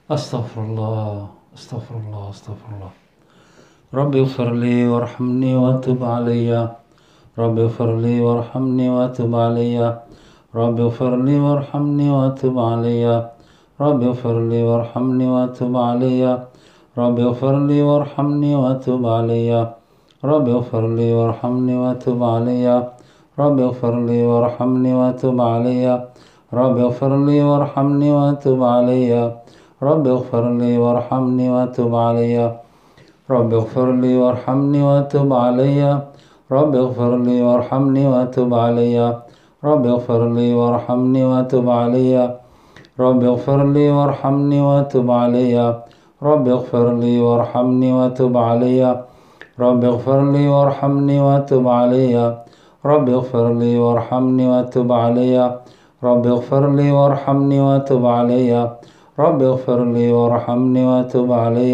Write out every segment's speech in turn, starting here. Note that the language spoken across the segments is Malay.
أستغفر الله أستغفر الله أستغفر الله. رب اغفر لي وارحمني وتب علي. رب اغفر لي وارحمني وتب علي. رب اغفر لي وارحمني وتب علي. رب اغفر لي وارحمني وتب علي. رب اغفر لي وارحمني وتب علي. رب اغفر لي وارحمني وتب علي. رب اغفر لي وارحمني وتب علي. رب اغفر لي وارحمني وتب علي. رب اغفر لي وارحمني وتب علي. رب اغفر لي وارحمني وتب علي. رب اغفر لي وارحمني وتب علي. رب اغفر لي وارحمني وتب علي. رب اغفر لي وارحمني وتب علي. رب اغفر لي وارحمني وتب علي. رب اغفر لي وارحمني وتب علي. رب اغفر لي وارحمني وتب علي. رب اغفر لي وارحمني وتب علي. رب اغفر لي وارحمني وتب علي.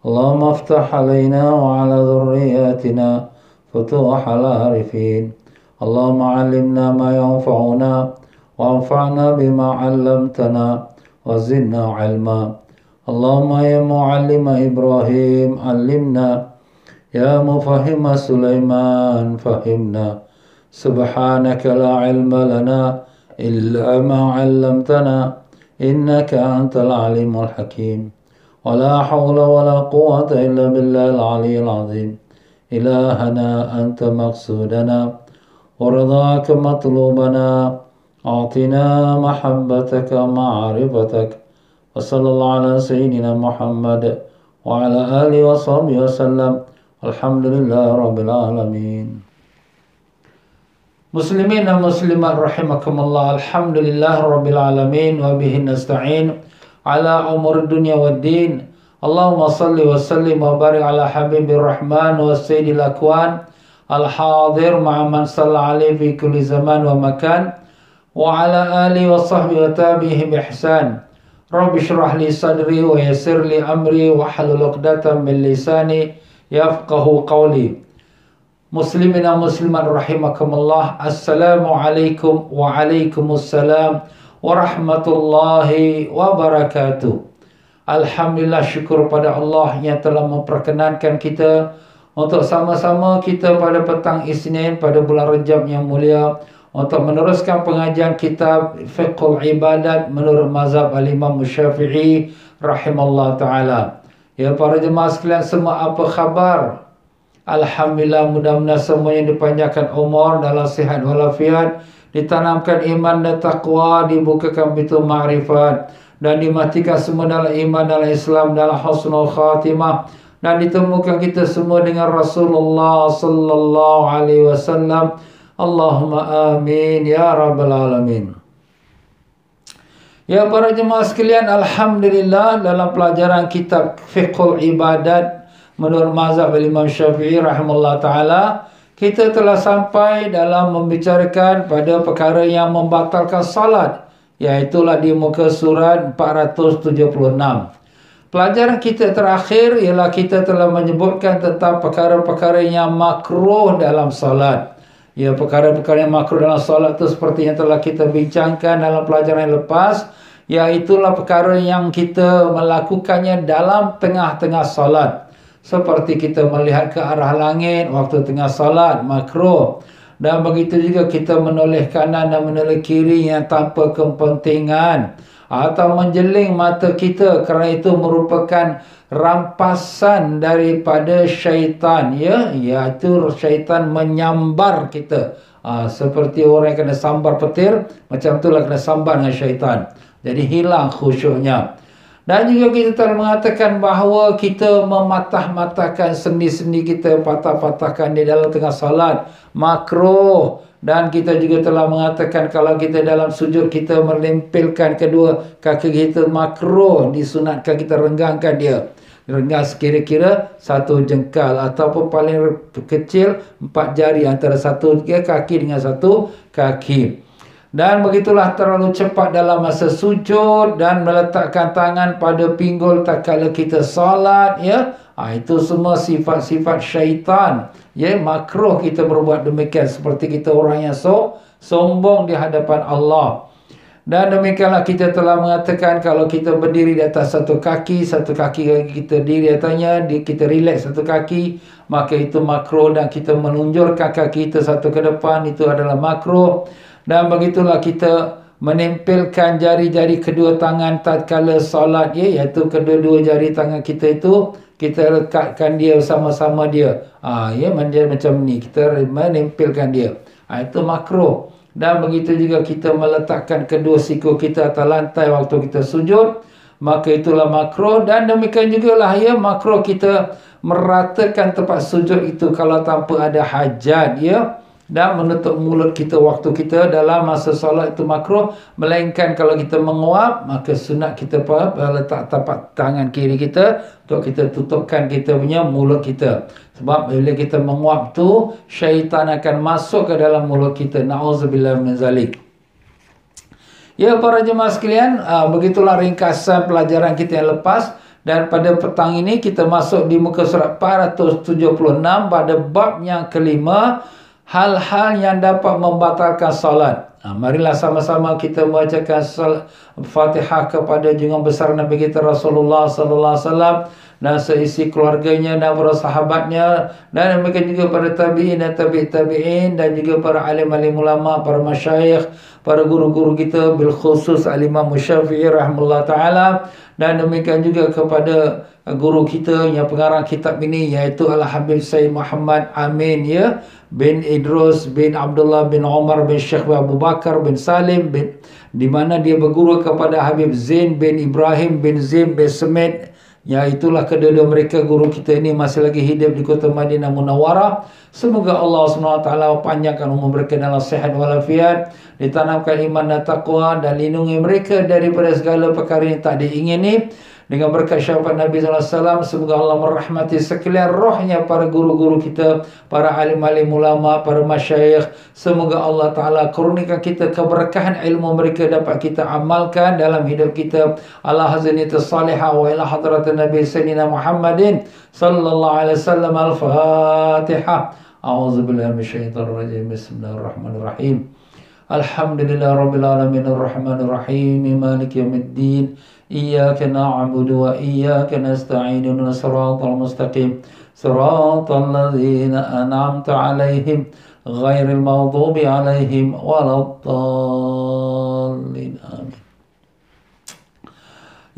اللهم افتح علينا وعلى ذرياتنا فتوح العارفين. اللهم علمنا ما ينفعنا وانفعنا بما علمتنا وزدنا علما. اللهم يا معلم إبراهيم علمنا، يا مفهم سليمان فهمنا. سبحانك لا علم لنا إلا ما علمتنا إنك أنت العليم الحكيم. ولا حول ولا قوة إلا بالله العلي العظيم. إلهنا أنت مقصودنا ورضاك مطلوبنا، أعطنا محبتك ومعرفتك. وصلى الله على سيدنا محمد وعلى آله وصحبه وسلم. الحمد لله رب العالمين. Muslimin dan muslimat rahimakumullah. Alhamdulillah rabbil alamin wa bihi nasta'in ala umur dunya waddin. Allahumma salli wa sallim wa barik ala habibir rahman wa sayyidil akwan al hadir ma'a man salla alaihi fi kulli zaman wa makan wa ala alihi wa sahbihi wa tabihi bi ihsan. Rabbi shrah li sadri wa yassir li amri wa hlul 'uqdatam min lisani yafqahu qawli. Muslimin dan muslimat rahimakumullah. Assalamualaikum wa alaikumussalam warahmatullahi wabarakatuh. Alhamdulillah, syukur pada Allah yang telah memperkenankan kita untuk sama-sama kita pada petang Isnin pada bulan Rajab yang mulia untuk meneruskan pengajian kitab Fiqhul Ibadat menurut mazhab al-Imam Syafi'i rahimallahu taala. Ya para jemaah sekalian semua, apa khabar? Alhamdulillah, mudah-mudahan semuanya dipanjangkan umur dalam sihat walafiat, ditanamkan iman dan taqwa, dibukakan pintu ma'rifat, dan dimatikan semua dalam iman, dalam Islam, dalam husnul khatimah, dan ditemukan kita semua dengan Rasulullah sallallahu alaihi wasallam. Allahumma amin ya rabbal alamin. Ya para jemaah sekalian, alhamdulillah dalam pelajaran kitab Fiqhul Ibadat menurut mazhab Imam Syafi'i rahimahullah ta'ala, kita telah sampai dalam membicarakan pada perkara yang membatalkan salat, iaitulah di muka surat 476. Pelajaran kita terakhir ialah kita telah menyebutkan tentang perkara-perkara yang makruh dalam salat. Ya, perkara-perkara yang makruh dalam salat itu seperti yang telah kita bincangkan dalam pelajaran yang lepas, iaitulah perkara yang kita melakukannya dalam tengah-tengah salat. Seperti kita melihat ke arah langit waktu tengah salat, makruh. Dan begitu juga kita menoleh kanan dan menoleh kiri yang tanpa kepentingan, atau menjeling mata kita, kerana itu merupakan rampasan daripada syaitan, ya, iaitu syaitan menyambar kita. Seperti orang yang kena sambar petir, macam itulah kena sambar dengan syaitan. Jadi hilang khusyuknya. Dan juga kita telah mengatakan bahawa kita mematah-matahkan sendi-sendi kita, patah-patahkan di dalam tengah salat, makruh. Dan kita juga telah mengatakan kalau kita dalam sujud kita melempelkan kedua kaki kita, makruh, disunatkan kita renggangkan dia. Renggang sekira-kira 1 jengkal ataupun paling kecil 4 jari antara satu kaki dengan satu kaki. Dan begitulah terlalu cepat dalam masa sujud dan meletakkan tangan pada pinggul tak kala kita salat, ya. Itu semua sifat-sifat syaitan. Ya, makruh kita berbuat demikian, seperti kita orang yang sombong di hadapan Allah. Dan demikianlah kita telah mengatakan kalau kita berdiri di atas satu kaki kita diri atasnya, kita relax satu kaki, maka itu makruh, dan kita menunjurkan kaki kita satu ke depan, itu adalah makruh. Dan begitulah kita menempelkan jari-jari kedua tangan tatkala solat, ya, iaitu kedua-dua jari tangan kita itu kita lekatkan dia sama-sama dia. Ya, macam ni kita menempelkan dia. Itu makruh. Dan begitu juga kita meletakkan kedua siku kita atas lantai waktu kita sujud, maka itulah makruh. Dan demikian jugalah, ya, makruh kita meratakan tempat sujud itu kalau tanpa ada hajat, ya. Dan menutup mulut kita waktu kita dalam masa solat itu makruh. Melainkan kalau kita menguap, maka sunat kita letak tapak tangan kiri kita untuk kita tutupkan kita punya mulut kita. Sebab bila kita menguap tu, syaitan akan masuk ke dalam mulut kita. Na'udzubillah min zalik. Ya para jemaah sekalian, begitulah ringkasan pelajaran kita yang lepas. Dan pada petang ini kita masuk di muka surat 476 pada bab yang kelima, hal-hal yang dapat membatalkan solat. Marilah sama-sama kita membacakan Fatihah kepada junjungan besar Nabi kita Rasulullah sallallahu alaihi wasallam dan seisi keluarganya dan para sahabatnya, dan demikian juga para tabi'in dan tabi'in dan juga para alim-alim ulama, para masyayikh, para guru-guru kita, bil khusus Al-Imam Syafi'i rahimahullah ta'ala, dan demikian juga kepada guru kita yang pengarang kitab ini, iaitu Al-Habib Sayyid Muhammad Amin ya bin Idrus bin Abdullah bin Umar bin Syekh Abu Bakar bin Salim bin, di mana dia berguru kepada Habib Zain bin Ibrahim bin Zain bin Semit. Ya, itulah kedua-dua mereka guru kita ini masih lagi hidup di kota Madinah Munawwarah. Semoga Allah SWT panjangkan umur mereka dalam sihat walafiat, ditanamkan iman dan taqwa, dan lindungi mereka daripada segala perkara yang tak diingini. Dengan berkat syafaat Nabi SAW, semoga Allah merahmati sekalian rohnya para guru-guru kita, para alim-alim ulama, para masyayikh. Semoga Allah Ta'ala kurniakan kita keberkahan ilmu mereka dapat kita amalkan dalam hidup kita. Ala hazaniyati salihah wa ila hadratin Nabi Sayyidina Muhammadin sallallahu alaihi wasallam. Al-Fatihah. A'udzubillahi minasyaitonir rajim. Bismillahirrahmanirrahim. Alhamdulillah rabbil alamin arrahmanir rahim maliki yaumiddin. Iyyaka na'budu wa iyyaka nasta'in ihdinas siratal mustaqim siratal ladzina an'amta 'alaihim ghairil maghdubi 'alaihim waladdallin. Amin.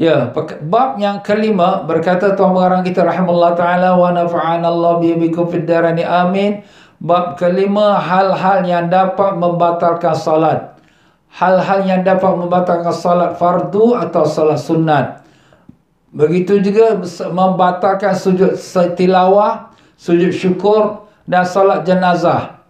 Ya, bab yang kelima berkata Tuan Pengarang kita rahimahullah ta'ala wa nafa'ana Allah bikum fid darani amin. Bab kelima, hal-hal yang dapat membatalkan salat. Hal-hal yang dapat membatalkan salat fardu atau salat sunat. Begitu juga membatalkan sujud tilawah, sujud syukur dan salat jenazah.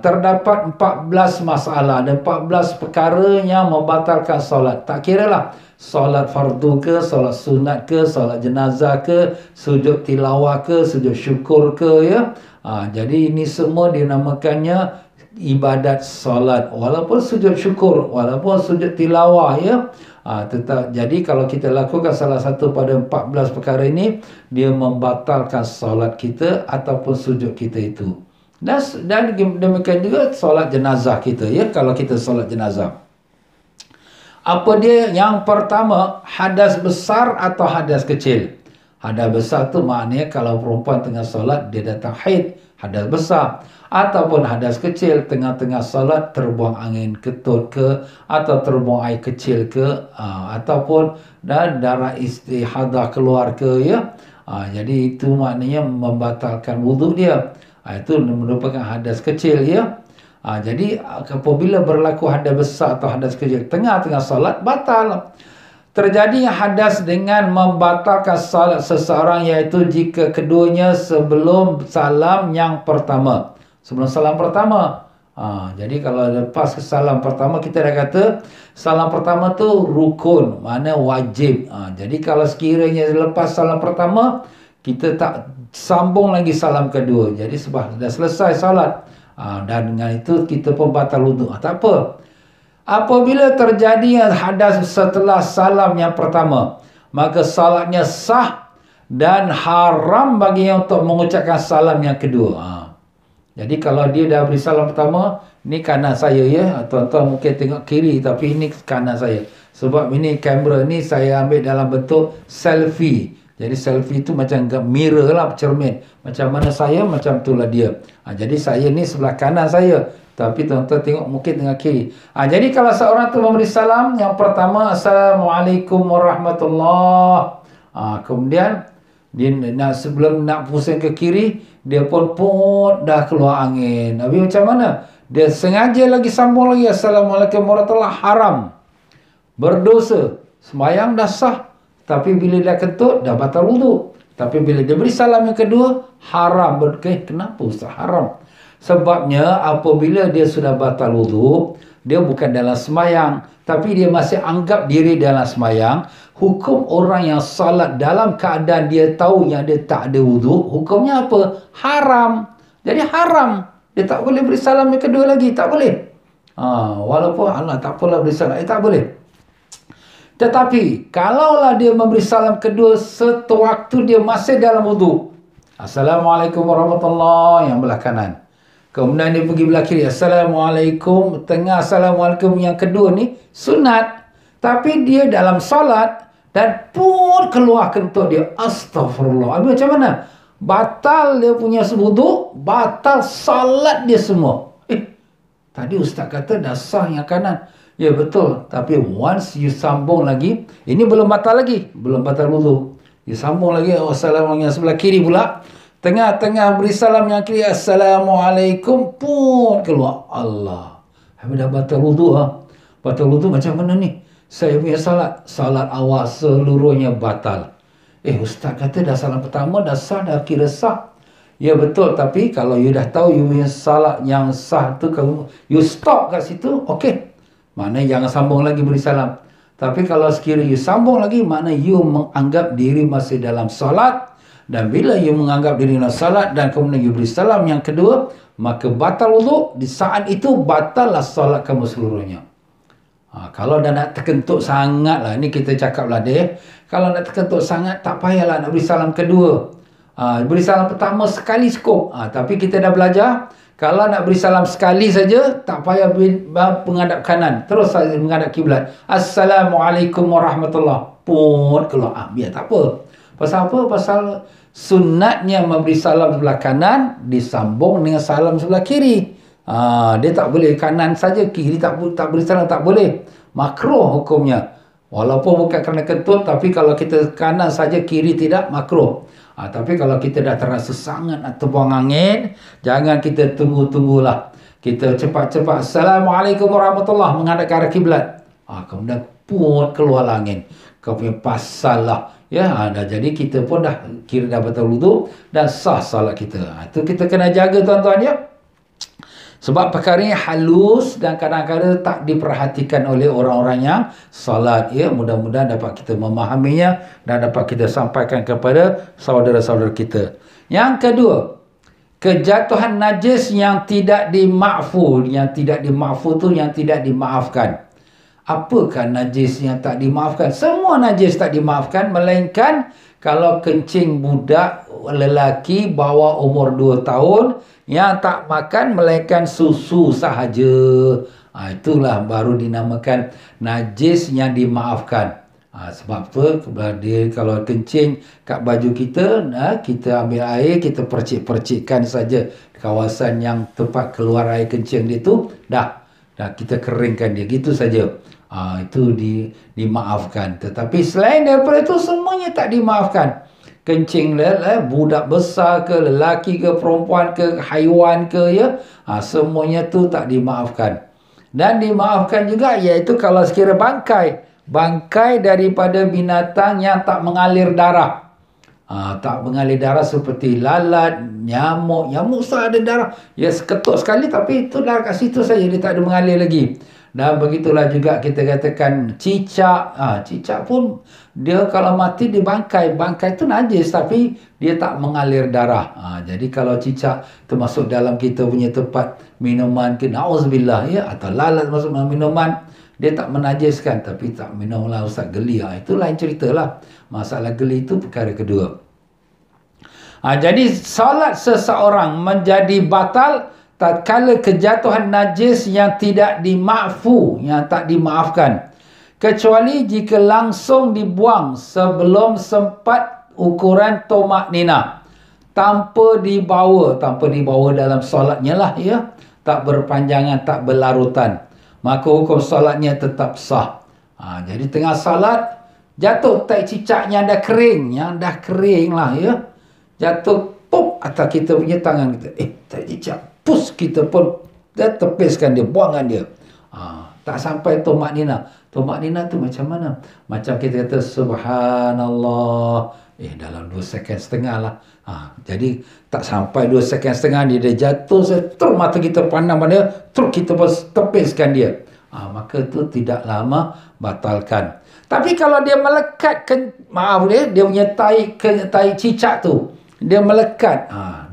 Terdapat 14 masalah dan 14 perkara yang membatalkan salat. Tak kiralah salat fardu ke, salat sunat ke, salat jenazah ke, sujud tilawah ke, sujud syukur ke ya. Jadi ini semua dinamakannya ibadat solat, walaupun sujud syukur, walaupun sujud tilawah ya. Tetap jadi kalau kita lakukan salah satu pada 14 perkara ini, dia membatalkan solat kita ataupun sujud kita itu. Dan demikian juga solat jenazah kita ya, kalau kita solat jenazah. Apa dia? Yang pertama, hadas besar atau hadas kecil. Hadas besar tu maknanya kalau perempuan tengah solat dia datang haid, hadas besar. Ataupun hadas kecil, tengah-tengah salat terbuang angin ketut ke, atau terbuang air kecil ke, ataupun dan darah istihadah keluar ke ya. Jadi itu maknanya membatalkan wuduk dia. Itu merupakan hadas kecil ya. Jadi apabila berlaku hadas besar atau hadas kecil tengah-tengah salat, batal. Terjadi hadas dengan membatalkan salat seseorang, iaitu jika keduanya sebelum salam yang pertama. Sebelum salam pertama. Jadi kalau lepas ke salam pertama, kita dah kata salam pertama tu rukun, mana wajib. Jadi kalau sekiranya lepas salam pertama, kita tak sambung lagi salam kedua. Jadi sebab dah selesai salat, dan dengan itu kita pun batal wuduk. Tak apa. Apabila terjadi hadas setelah salam yang pertama, maka salatnya sah dan haram baginya untuk mengucapkan salam yang kedua. Jadi kalau dia dah beri salam pertama, ni kanan saya ya. Tuan-tuan mungkin tengok kiri, tapi ini kanan saya. Sebab ini kamera ni saya ambil dalam bentuk selfie. Jadi selfie tu macam mirror lah, cermin. Macam mana saya, macam itulah dia. Jadi saya ni sebelah kanan saya. Tapi tuan-tuan tengok mungkin tengah kiri. Jadi kalau seorang tu memberi salam, yang pertama, Assalamualaikum warahmatullahi. Kemudian dia sebelum nak pusing ke kiri, dia pun dah keluar angin. Habis macam mana? Dia sengaja lagi sambung lagi Assalamualaikum warahmatullahi, haram. Berdosa. Sembayang dah sah, tapi bila dia kentut dah batal wuduk. Tapi bila dia beri salam yang kedua, haram. Kenapa Ustaz haram? Sebabnya apabila dia sudah batal wuduk, dia bukan dalam sembayang, tapi dia masih anggap diri dalam sembayang. Hukum orang yang salat dalam keadaan dia tahu yang dia tak ada wuduk, hukumnya apa? Haram. Jadi haram. Dia tak boleh beri salam yang kedua lagi. Tak boleh. Walaupun Allah tak apalah beri salam. Tak boleh. Tetapi kalaulah dia memberi salam kedua sewaktu dia masih dalam wudu, Assalamualaikum warahmatullahi, yang belah kanan. Kemudian dia pergi belah kiri, Assalamualaikum, tengah Assalamualaikum yang kedua ni sunat. Tapi dia dalam solat dan pun keluar kentut dia, Astaghfirullah. Habis macam mana? Batal dia punya wudu, batal salat dia semua. Tadi ustaz kata dah sah yang kanan. Ya betul, tapi once you sambung lagi, ini belum batal lagi, belum batal wudu. You sambung lagi, Assalamualaikum yang sebelah kiri pula. Tengah-tengah beri salam yang kiri, Assalamualaikum, pun keluar. Allah. Habis dah batal wudu. Batal wudu macam mana ni? Saya punya salat awak seluruhnya batal. Ustaz kata dah salam pertama dah sah, dah kira sah. Ya betul, tapi kalau you dah tahu you punya salat yang sah tu, you stop kat situ, okey. Mana jangan sambung lagi beri salam. Tapi kalau sekiranya you sambung lagi, mana you menganggap diri masih dalam salat. Dan bila you menganggap diri dalam salat dan kemudian you beri salam yang kedua, maka batal wudu. Di saat itu batallah salat kamu seluruhnya. Kalau dah nak terkentut sangat lah, ni kita cakap lah dia. Kalau nak terkentut sangat, tak payahlah nak beri salam kedua. Beri salam pertama sekali cukup. Tapi kita dah belajar, kalau nak beri salam sekali saja, tak payah menghadap kanan. Terus saja menghadap kiblat. Assalamualaikum warahmatullahi. Pun keluar. Biar tak apa. Pasal apa? Pasal sunatnya memberi salam sebelah kanan disambung dengan salam sebelah kiri. Dia tak boleh kanan saja, kiri tak beri salam, tak boleh. Makruh hukumnya. Walaupun bukan kerana kentut, tapi kalau kita kanan saja, kiri tidak, makruh. Tapi kalau kita dah terasa sangat nak terbuang angin, jangan kita tunggu-tunggulah. Kita cepat-cepat, Assalamualaikum warahmatullahi, menghadap ke arah kiblat. Kemudian pun keluar angin. Kau punya pasal lah. Jadi kita pun dah kira dah batal wudu dan sah salat kita. Itu kita kena jaga tuan-tuan ya. Sebab perkara ini halus dan kadang-kadang tak diperhatikan oleh orang-orang yang salat. Mudah-mudahan dapat kita memahaminya dan dapat kita sampaikan kepada saudara-saudara kita. Yang kedua, kejatuhan najis yang tidak dimaafkan. Yang tidak dimaafkan tu yang tidak dimaafkan. Apakah najis yang tak dimaafkan? Semua najis tak dimaafkan, melainkan kalau kencing budak lelaki bawah umur 2 tahun yang tak makan melainkan susu sahaja. Itulah baru dinamakan najis yang dimaafkan. Sebab tu dia kalau kencing kat baju kita, kita ambil air, kita percik-percikkan saja kawasan yang tempat keluar air kencing dia tu, dah kita keringkan dia, gitu saja. Itu dimaafkan. Tetapi selain daripada itu, semuanya tak dimaafkan. Kencing budak besar ke, lelaki ke, perempuan ke, haiwan ke, semuanya tu tak dimaafkan. Dan dimaafkan juga iaitu kalau sekira bangkai daripada binatang yang tak mengalir darah. Tak mengalir darah seperti lalat, nyamuk sah ada darah. Seketuk sekali, tapi itu darah kat situ saja, dia tak ada mengalir lagi. Dan begitulah juga kita katakan cicak. Cicak pun dia kalau mati di bangkai tu najis, tapi dia tak mengalir darah. Jadi kalau cicak termasuk dalam kita punya tempat minuman ke, na'udzubillah atau lalat masuk minuman, dia tak menajiskan, tapi tak minumlah ustaz, geli. Itu lain ceritalah. Masalah geli itu perkara kedua. Jadi salat seseorang menjadi batal tatkala kejatuhan najis yang tidak yang tak dimaafkan, kecuali jika langsung dibuang sebelum sempat ukuran tomak nina, tanpa dibawa dalam solatnya lah, tak berpanjangan, tak berlarutan, maka hukum solatnya tetap sah. Jadi tengah salat jatuh tai cicak yang dah kering lah, jatuh pop atas kita punya tangan kita, tai cicak, pus, kita pun dah tepiskan dia, buangkan dia. Tak sampai tomak nina. Tomak nina tu macam mana? Macam kita kata subhanallah, dalam 2 second setengah lah. Jadi tak sampai 2 second setengah dia dah jatuh, terus mata kita pandang pada, terus kita pun tepiskan dia. Maka tu tidak lama batalkan. Tapi kalau dia melekat dia punya tai cicak tu, dia melekat,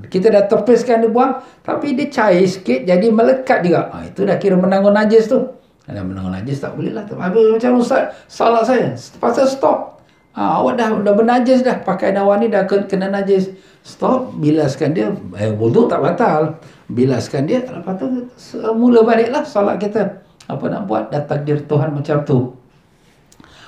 kita dah tepiskan, dia buang, tapi dia cair sikit, jadi melekat juga. Itu dah kira menanggung najis tu. Ada benda najis tak boleh lah. Habis macam ustaz, salat saya, pasal stop. Awak dah bernajis dah, pakai dawan ni dah kena najis. Stop, bilaskan dia. Wudu tak batal. Bilaskan dia, lepas tu mula baliklah salat kita. Apa nak buat, dah takdir Tuhan macam tu.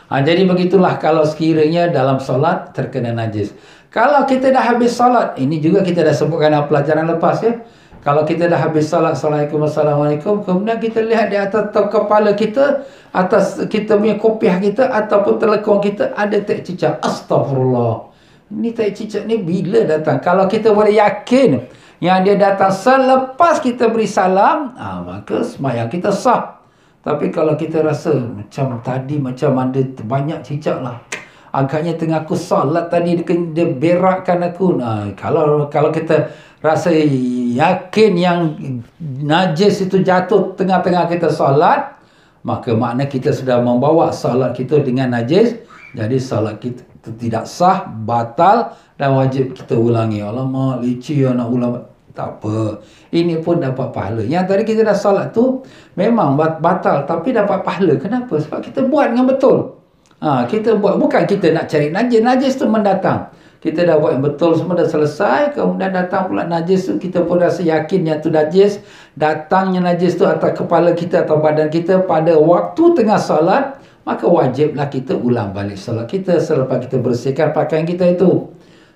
Jadi begitulah kalau sekiranya dalam solat terkena najis. Kalau kita dah habis solat, ini juga kita dah sebutkan dalam pelajaran lepas ya. Kalau kita dah habis salat, Assalamualaikum, kemudian kita lihat di atas kepala kita, atas kita punya kopiah kita ataupun telekong kita ada tak cicak. Astagfirullah. Ini tak cicak ni bila datang? Kalau kita boleh yakin yang dia datang selepas kita beri salam, maka sembahyang kita sah. Tapi kalau kita rasa macam tadi macam ada banyak cicak lah, agaknya tengah aku salat tadi dia berakkan aku. Kalau kita rasa yakin yang najis itu jatuh tengah-tengah kita solat, maka makna kita sudah membawa solat kita dengan najis. Jadi solat kita itu tidak sah, batal dan wajib kita ulangi. Alamak, licik nak ulang. Tak apa. Ini pun dapat pahala. Yang tadi kita dah solat tu memang batal tapi dapat pahala. Kenapa? Sebab kita buat dengan betul. Kita buat, bukan kita nak cari najis. Najis tu mendatang. Kita dah buat yang betul, semua dah selesai. Kemudian datang pula najis tu, kita pun rasa yakin yang tu najis. Datangnya najis tu atas kepala kita atau badan kita pada waktu tengah salat, maka wajiblah kita ulang balik salat kita selepas kita bersihkan pakaian kita itu.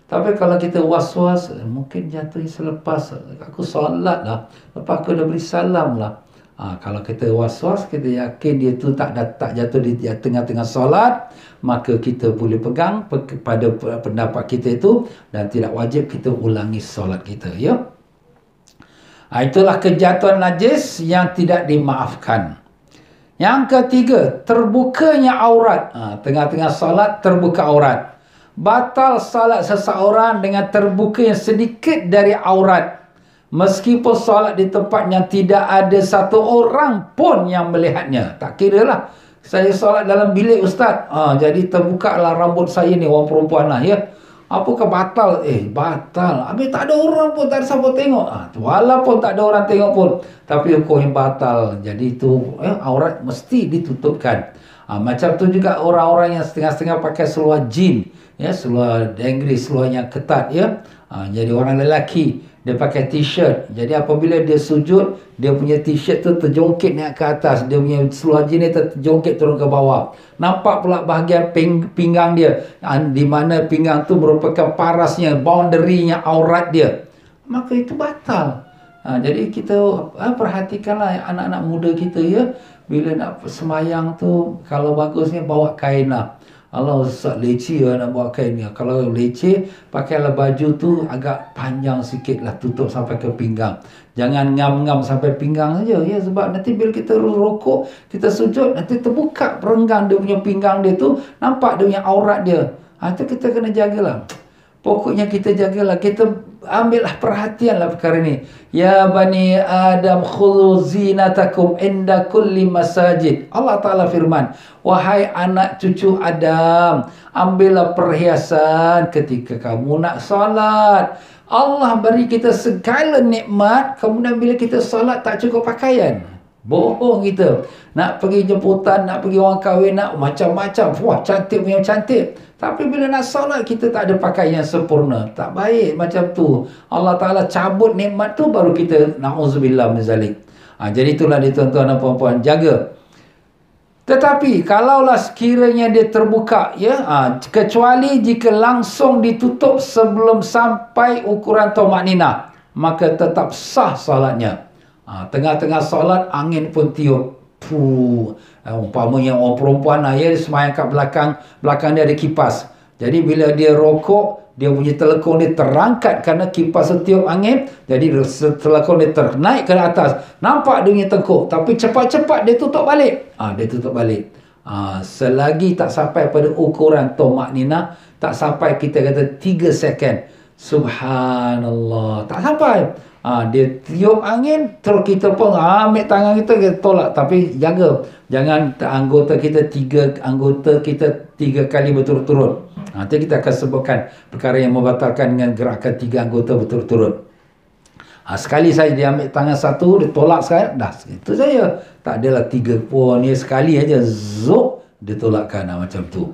Tapi kalau kita was-was, mungkin jatuh selepas aku salat lah, lepas aku dah beri salam lah. Kalau kita was-was, kita yakin dia tu tak jatuh di tengah-tengah solat, maka kita boleh pegang pada pendapat kita itu dan tidak wajib kita ulangi solat kita, ya. Itulah kejatuhan najis yang tidak dimaafkan. Yang ketiga, terbukanya aurat. Tengah-tengah solat terbuka aurat. Batal salat seseorang dengan terbukanya sedikit dari aurat, meskipun solat di tempat yang tidak ada satu orang pun yang melihatnya. Tak kira lah, saya solat dalam bilik ustaz, jadi terbuka lah rambut saya ni, orang perempuan lah ya. Apakah batal? Batal. Habis tak ada orang pun, tak ada siapa tengok. Walaupun tak ada orang tengok pun, tapi hukum yang batal. Jadi itu aurat mesti ditutupkan. Macam tu juga orang-orang yang setengah-setengah pakai seluar jin, ya, seluar dengri, seluar yang ketat, ya. Jadi orang lelaki dia pakai t-shirt. Jadi apabila dia sujud, dia punya t-shirt tu terjongkit naik ke atas, dia punya seluar jin ni terjongkit turun ke bawah. Nampak pula bahagian pinggang dia, di mana pinggang tu merupakan parasnya, boundary-nya aurat dia. Maka itu batal. Jadi kita perhatikanlah anak-anak muda kita, ya. Bila nak sembahyang tu, kalau bagusnya bawa kain lah. Allah, ustaz leceh lah nak bawa kain ni. Kalau leceh, pakailah baju tu agak panjang sikit lah, tutup sampai ke pinggang. Jangan ngam-ngam sampai pinggang saja, ya. Sebab nanti bila kita rokok, kita sujud, nanti terbuka perenggang dia punya pinggang dia tu, nampak dia punya aurat dia. Itu kita kena jagalah. Pokoknya kita jagalah, kita ambillah perhatianlah perkara ni. Ya bani Adam khudhu zinatakum inda kulli masajid. Allah Ta'ala firman, wahai anak cucu Adam, ambillah perhiasan ketika kamu nak salat. Allah beri kita segala nikmat, kemudian bila kita salat tak cukup pakaian. Bohong kita. Nak pergi jemputan, nak pergi orang kahwin, nak macam-macam. Wah, cantik punya cantik. Tapi bila nak salat, kita tak ada pakaian yang sempurna. Tak baik macam tu. Allah Ta'ala cabut nikmat tu, baru kita na'udzubillah min zalik. Jadi itulah dia tuan-tuan dan puan-puan, jaga. Tetapi kalaulah sekiranya dia terbuka, ya, kecuali jika langsung ditutup sebelum sampai ukuran tumakninah, maka tetap sah salatnya. Tengah-tengah solat angin pun tiup. Umpamanya orang perempuan dia sembahyang kat belakang dia ada kipas. Jadi bila dia rokok, dia punya telekong dia terangkat kerana kipas tiup angin. Jadi telekong dia ternaik ke atas. Nampak dia punya tengkuk, tapi cepat-cepat dia tutup balik. Dia tutup balik. Selagi tak sampai pada ukuran tumakninah, tak sampai kita kata 3 second. Subhanallah, tak sampai. Dia tiup angin, terus kita pun ambil tangan kita tolak. Tapi jaga, jangan anggota kita 3 kali berturut-turut. Nanti kita akan sebutkan perkara yang membatalkan dengan gerakan 3 anggota berturut-turut. Sekali saja dia ambil tangan satu, dia tolak sekali, dah itu saja. Tak adalah 3 puan ni, sekali aja zuk dia tolakkan macam tu.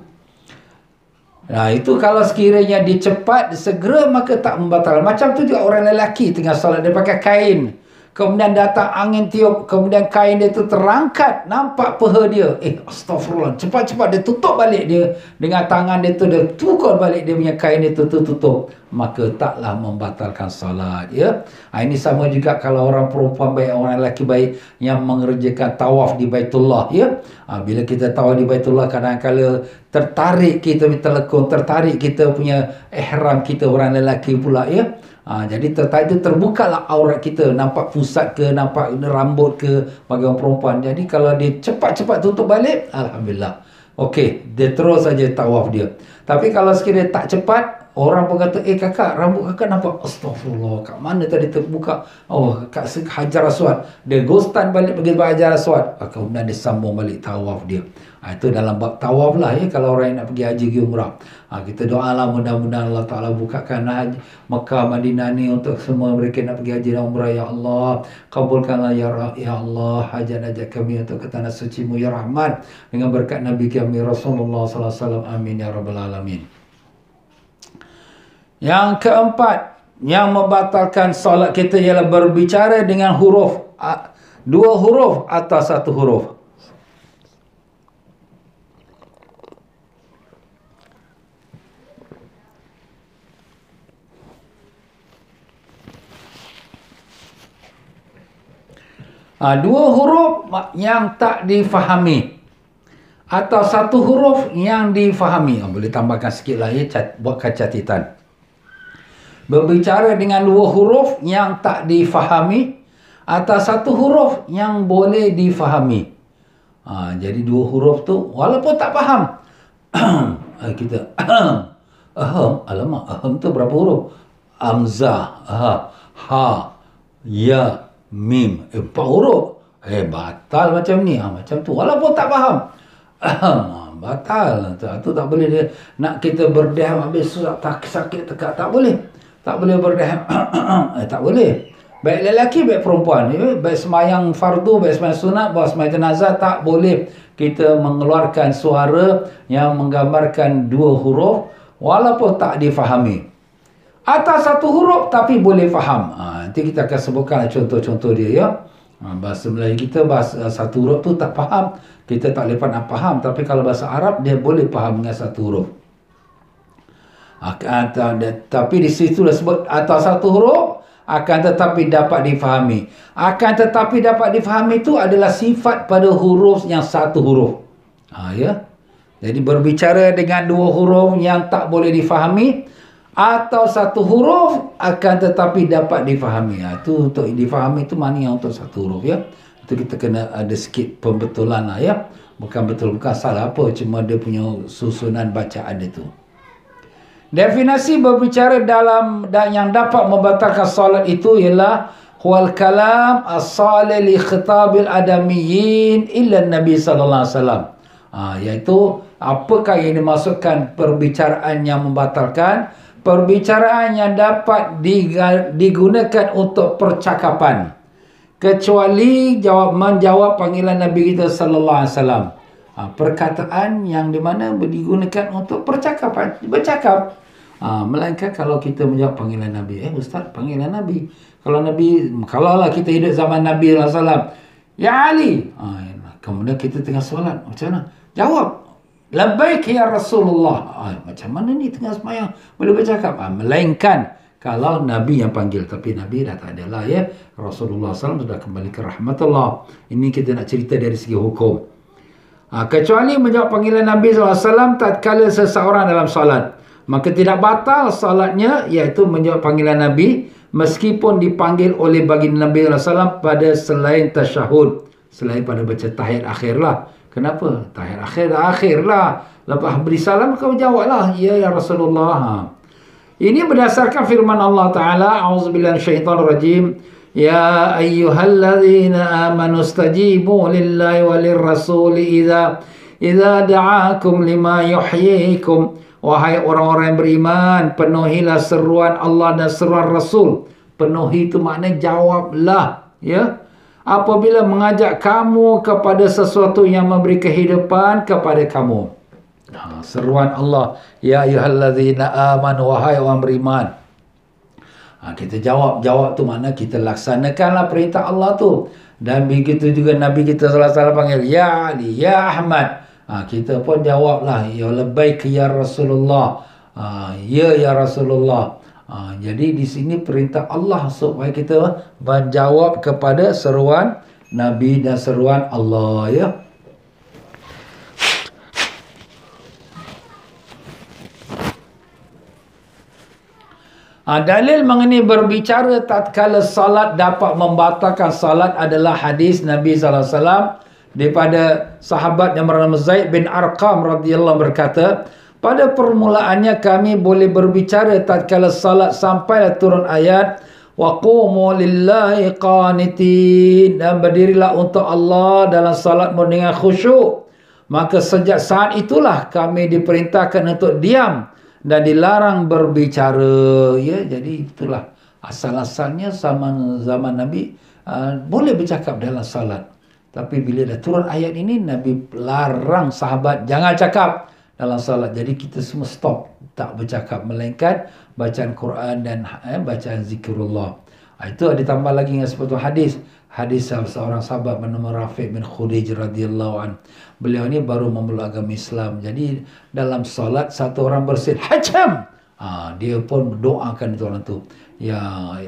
Nah, itu kalau sekiranya dia cepat, dia segera, maka tak membatalkan. Macam tu juga orang lelaki tengah solat, dia pakai kain. Kemudian datang angin tiup, kemudian kain dia tu terangkat, nampak peha dia. Astagfirullah. Cepat-cepat dia tutup balik dia. Dengan tangan dia tu, dia pukul balik dia punya kain dia tu tutup. Maka taklah membatalkan solat. Ya? Ini sama juga kalau orang perempuan baik, orang lelaki baik yang mengerjakan tawaf di Baitullah. Ya? Bila kita tawaf di Baitullah, kadang-kadang tertarik kita telekung, tertarik kita punya ihram kita, orang lelaki pula. Ya? Jadi itu terbukalah aurat kita, nampak pusat ke, nampak rambut ke bagi orang perempuan. Jadi kalau dia cepat-cepat tutup balik, alhamdulillah. Okey, dia terus saja tawaf dia. Tapi kalau sekiranya tak cepat, orang pun kata, kakak, rambut kakak nampak, astagfirullah, kat mana tadi terbuka? Oh, kat Hajar Aswad. Dia ghostan balik pergi ke Hajar Aswad. Kemudian dia sambung balik tawaf dia. Itu dalam bab tawaf lah ya, kalau orang yang nak pergi haji ke umrah. Kita doalah mudah-mudahan Allah Ta'ala bukakan haji Mekah, Madinah ni untuk semua mereka nak pergi haji dan umrah. Ya Allah, kabulkanlah ya Allah hajat-hajat kami untuk ke tanah suci-Mu ya Rahman, dengan berkat Nabi kami Rasulullah sallallahu alaihi wasallam. Amin ya rabbal alamin. Yang keempat yang membatalkan solat kita ialah berbicara dengan huruf, 2 huruf atau 1 huruf. Dua huruf yang tak difahami atau 1 huruf yang difahami. Boleh tambahkan sikit lah ya, buatkan catatan. Berbicara dengan 2 huruf yang tak difahami atau 1 huruf yang boleh difahami. Jadi 2 huruf tu walaupun tak faham, kita alamak, tu berapa huruf? Hamzah, ha, ya, mim, 4 huruf. Batal macam ni. Macam tu walaupun tak faham, batal. Tu tak boleh dia nak kita berdeham habis sakit tekak, tak boleh. Tak boleh berdeham. Tak boleh. Baik lelaki, baik perempuan, baik semayang fardu, baik semayang sunat, baik semayang jenazah, tak boleh kita mengeluarkan suara yang menggambarkan 2 huruf walaupun tak difahami. Atau 1 huruf tapi boleh faham. Nanti kita akan sebutkan contoh-contoh dia ya. Bahasa Melayu kita, bahasa 1 huruf tu tak faham, kita tak lepas nak faham. Tapi kalau bahasa Arab, dia boleh faham dengan 1 huruf. Tapi di situ dah sebut atau 1 huruf akan tetapi dapat difahami. Akan tetapi dapat difahami itu adalah sifat pada huruf yang 1 huruf. Ya. Jadi berbicara dengan 2 huruf yang tak boleh difahami, atau 1 huruf akan tetapi dapat difahami. Itu untuk difahami itu mana yang untuk 1 huruf ya. Itu kita kena ada sikit pembetulan lah ya. Bukan betul, bukan salah apa, cuma dia punya susunan bacaan itu. Definisi berbicara dalam yang dapat membatalkan solat itu ialah wal kalam as-salih li khitabil adamiyyin illa Nabi sallallahu alaihi wasallam. Iaitu apakah yang dimaksudkan perbicaraan yang membatalkan? Perbicaraan yang dapat digunakan untuk percakapan, kecuali menjawab panggilan Nabi kita sallallahu alaihi wasallam. Perkataan yang di mana digunakan untuk percakapan, bercakap. Melainkan kalau kita menjawab panggilan Nabi. Ustaz, panggilan Nabi. Kalau lah kita hidup zaman Nabi sallallahu alaihi wasallam, ya Ali. Kemudian kita tengah solat, macam mana? Jawab, labbaik ya Rasulullah. Macam mana ni tengah semayang boleh bercakap? Melainkan kalau Nabi yang panggil. Tapi Nabi dah tak ada lah ya. Rasulullah SAW sudah kembali ke rahmatullah. Ini kita nak cerita dari segi hukum. Kecuali menjawab panggilan Nabi SAW tatkala seseorang dalam solat, maka tidak batal solatnya, iaitu menjawab panggilan Nabi meskipun dipanggil oleh baginda Nabi SAW pada selain tasyahud, selain pada baca tahiyat akhir lah. Kenapa? Tahiyat akhir lah. Lepas beri salam, kau jawablah, ya Rasulullah. Ini berdasarkan firman Allah Ta'ala, a'udzubillahi minasyaitonirrajim, ya ayyuhalladzina amanu stajibu lillahi walir rasuli idza da'akum lima yuhyikum. Wahai orang-orang yang beriman, penuhilah seruan Allah dan seruan Rasul Penuhi itu maknanya jawablah, ya. Apabila mengajak kamu kepada sesuatu yang memberi kehidupan kepada kamu. Seruan Allah, ya ayyuhallazina amanu, wahai orang beriman. Kita jawab tu mana kita laksanakanlah perintah Allah tu. Dan begitu juga Nabi kita sallallahu alaihi wasallam panggil ya Ali, ya Ahmad. Kita pun jawablah, ya labbaik ya Rasulullah. Ya Rasulullah. Jadi di sini perintah Allah supaya kita menjawab kepada seruan Nabi dan seruan Allah, ya. Dalil mengenai berbicara tatkala salat dapat membatalkan salat adalah hadis Nabi sallallahu alaihi wasallam daripada sahabat yang bernama Zaid bin Arqam radhiyallahu berkata, pada permulaannya kami boleh berbicara tatkala salat sampailah turun ayat wa qumu lillahi qanitin, dan berdirilah untuk Allah dalam salatmu dengan khusyuk. Maka sejak saat itulah kami diperintahkan untuk diam dan dilarang berbicara, ya. Jadi itulah asal-asalnya zaman Nabi boleh bercakap dalam salat. Tapi bila dah turun ayat ini, Nabi larang sahabat jangan cakap dalam salat. Jadi kita semua stop, tak bercakap, melainkan bacaan Quran dan bacaan zikrullah. Itu ada tambah lagi dengan seperti hadis seorang sahabat bernama Rafi' bin Khudij radhiyallahu an. Beliau ni baru memeluk agama Islam. Jadi dalam solat satu orang bersin hajam. Dia pun doakan itu orang tu. Ya,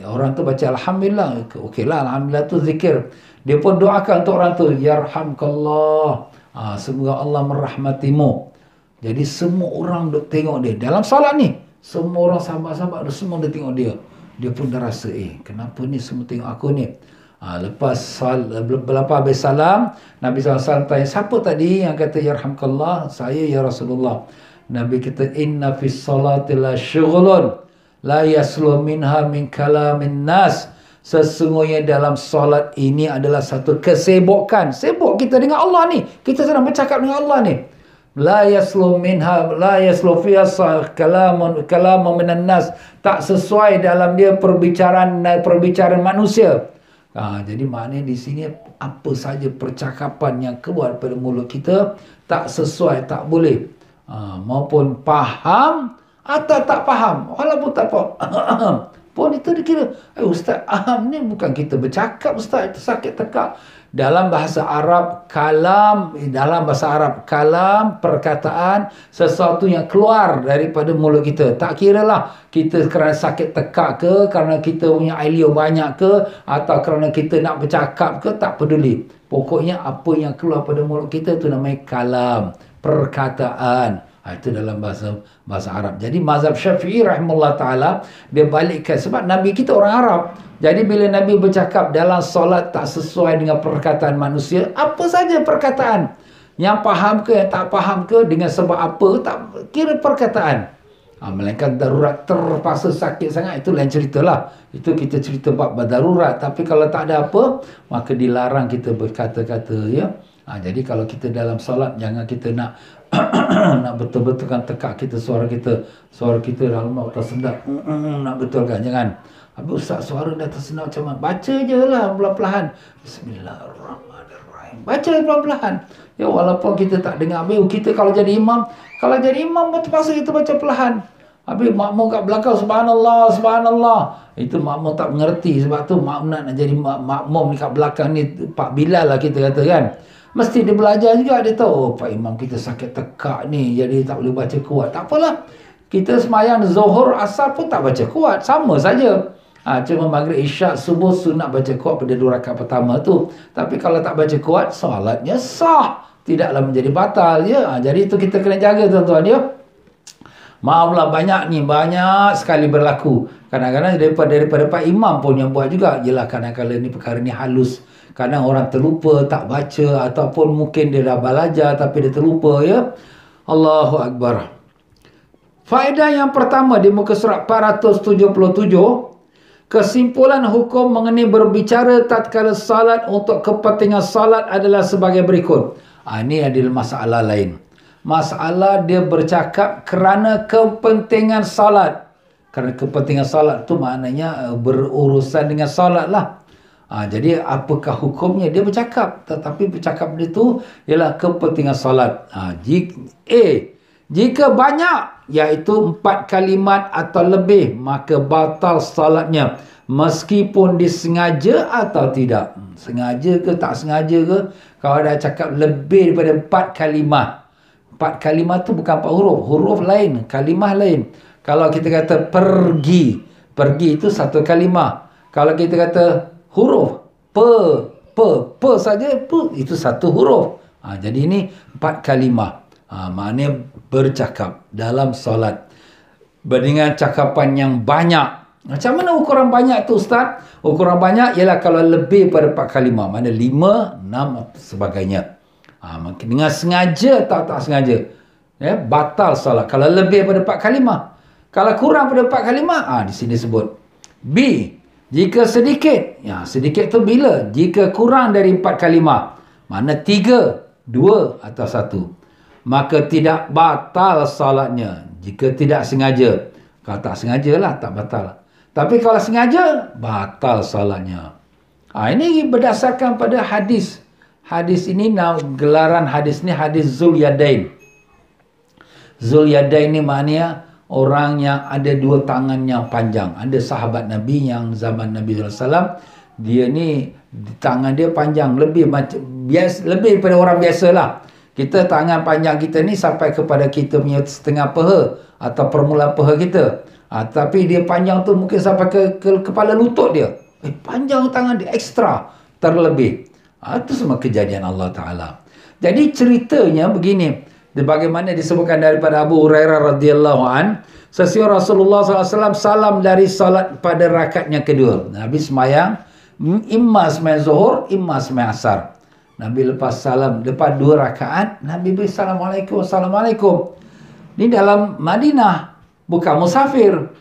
orang tu baca alhamdulillah. Okeylah, alhamdulillah tu zikir. Dia pun doakan untuk orang tu, yarhamkallah. Semoga Allah merahmatimu. Jadi semua orang duk tengok dia dalam solat ni. Semua orang sahabat-sahabat semua dia tengok dia. Dia pun dah rasa, kenapa ni semua tengok aku ni? Lepas habis salam, Nabi SAW tanya, siapa tadi yang kata yarhamkallah? Saya ya Rasulullah. Nabi kata, inna fis salati la syughulun la yaslu minha min kalamin nas. Sesungguhnya dalam solat ini adalah satu kesibukan. Sibuk kita dengan Allah ni. Kita sedang bercakap dengan Allah ni. La yaslu fiha kalamun minan nas. Tak sesuai dalam dia perbicaraan manusia. Jadi maknanya di sini apa saja percakapan yang keluar pada mulut kita tak sesuai, tak boleh. Maupun faham atau tak faham, walaupun tak faham pun itu dikira, Ustaz, ni bukan kita bercakap, Ustaz, itu sakit tekak. Dalam bahasa Arab, kalam, perkataan, sesuatu yang keluar daripada mulut kita. Tak kiralah kita kerana sakit tekak ke, kerana kita punya ailio banyak ke, atau kerana kita nak bercakap ke, tak peduli. Pokoknya apa yang keluar pada mulut kita itu namanya kalam, perkataan. Itu dalam bahasa Arab. Jadi mazhab Syafi'i rahimahullah ta'ala, dia balikkan, sebab Nabi kita orang Arab. Jadi bila Nabi bercakap dalam solat tak sesuai dengan perkataan manusia, apa saja perkataan, yang faham ke, yang tak faham ke, dengan sebab apa, tak kira perkataan. Melainkan darurat terpaksa sakit sangat, itu lain ceritalah. Itu kita cerita bab darurat. Tapi kalau tak ada apa, maka dilarang kita berkata-kata, ya. Jadi kalau kita dalam solat, jangan kita nak nak betul-betulkan tekak kita suara kita dalam tersendat, nak betulkan, jangan. Habis Ustaz, suara dah tersendat macam mana? Baca je lah pelan-pelan. Bismillahirrahmanirrahim. Baca pelan-pelan. Ya, walaupun kita tak dengar. Habis kita kalau jadi imam terpaksa kita baca perlahan. Habis makmum kat belakang, subhanallah, subhanallah. Itu makmum tak mengerti. Sebab tu makmum nak jadi makmum kat belakang ni, Pak Bilal lah kita kata kan. Mesti dia belajar juga, dia tahu, Pak Imam kita sakit tekak ni, jadi tak boleh baca kuat. Tak apalah. Kita semayang Zuhur, Asar pun tak baca kuat. Sama saja. Cuma Maghrib, Isyak, Subuh sunat baca kuat pada 2 rakaat pertama tu. Tapi kalau tak baca kuat, solatnya sah. Tidaklah menjadi batal, ya. Jadi itu kita kena jaga, tuan-tuan, ya. Maaflah, banyak sekali berlaku. Kadang-kadang daripada Pak Imam pun yang buat juga. Yelah, kadang-kadang ni perkara ni halus. Kadang orang terlupa, tak baca, ataupun mungkin dia dah belajar tapi dia terlupa, ya. Allahu Akbar. Faedah yang pertama di muka surat 477, kesimpulan hukum mengenai berbicara tatkala salat untuk kepentingan salat adalah sebagai berikut. Ini adalah masalah lain. Masalah dia bercakap kerana kepentingan salat. Kerana kepentingan solat tu maknanya berurusan dengan solat lah. Jadi apakah hukumnya? Dia bercakap. Tetapi bercakap dia tu ialah kepentingan solat. Jika banyak, iaitu 4 kalimat atau lebih, maka batal solatnya. Meskipun disengaja atau tidak. Sengaja ke tak sengaja ke, kalau dah cakap lebih daripada 4 kalimah. 4 kalimah tu bukan 4 huruf. Huruf lain, kalimah lain. Kalau kita kata pergi, pergi itu 1 kalimah. Kalau kita kata huruf, pe saja itu 1 huruf. Jadi ini 4 kalimah. Maknanya bercakap dalam solat. Dengan cakapan yang banyak. Macam mana ukuran banyak tu Ustaz? Ukuran banyak ialah kalau lebih pada 4 kalimah. Mana 5, 6 sebagainya. Dengan sengaja atau tak sengaja, batal solat. Kalau lebih pada 4 kalimah. Kalau kurang pada 4 kalimah, di sini sebut. B, jika sedikit. Sedikit tu bila? Jika kurang dari 4 kalimah. Mana 3, 2 atau 1. Maka tidak batal solatnya. Jika tidak sengaja. Kalau tak sengaja lah, tak batal. Tapi kalau sengaja, batal solatnya. Ini berdasarkan pada hadis. Hadis ini, gelaran hadis ni hadis Zul Yadain. Zul Yadain ni maknanya orang yang ada 2 tangan yang panjang. Ada sahabat Nabi yang zaman Nabi SAW, dia ni tangan dia panjang, lebih daripada orang biasa lah. Kita tangan panjang kita ni sampai kepada kita punya setengah paha atau permulaan paha kita. Tapi dia panjang tu mungkin sampai ke kepala lutut dia. Panjang tangan dia, ekstra, terlebih. Itu semua kejadian Allah Ta'ala. Jadi ceritanya begini. Bagaimana disebutkan daripada Abu Hurairah radhiyallahu an, sesuai Rasulullah SAW salam dari salat pada rakaat yang kedua. Nabi semayang, imma semayang zuhur, imma semayang asar. Nabi lepas salam, lepas 2 rakaat, Nabi beri Assalamualaikum, Assalamualaikum. Ini dalam Madinah, bukan musafir.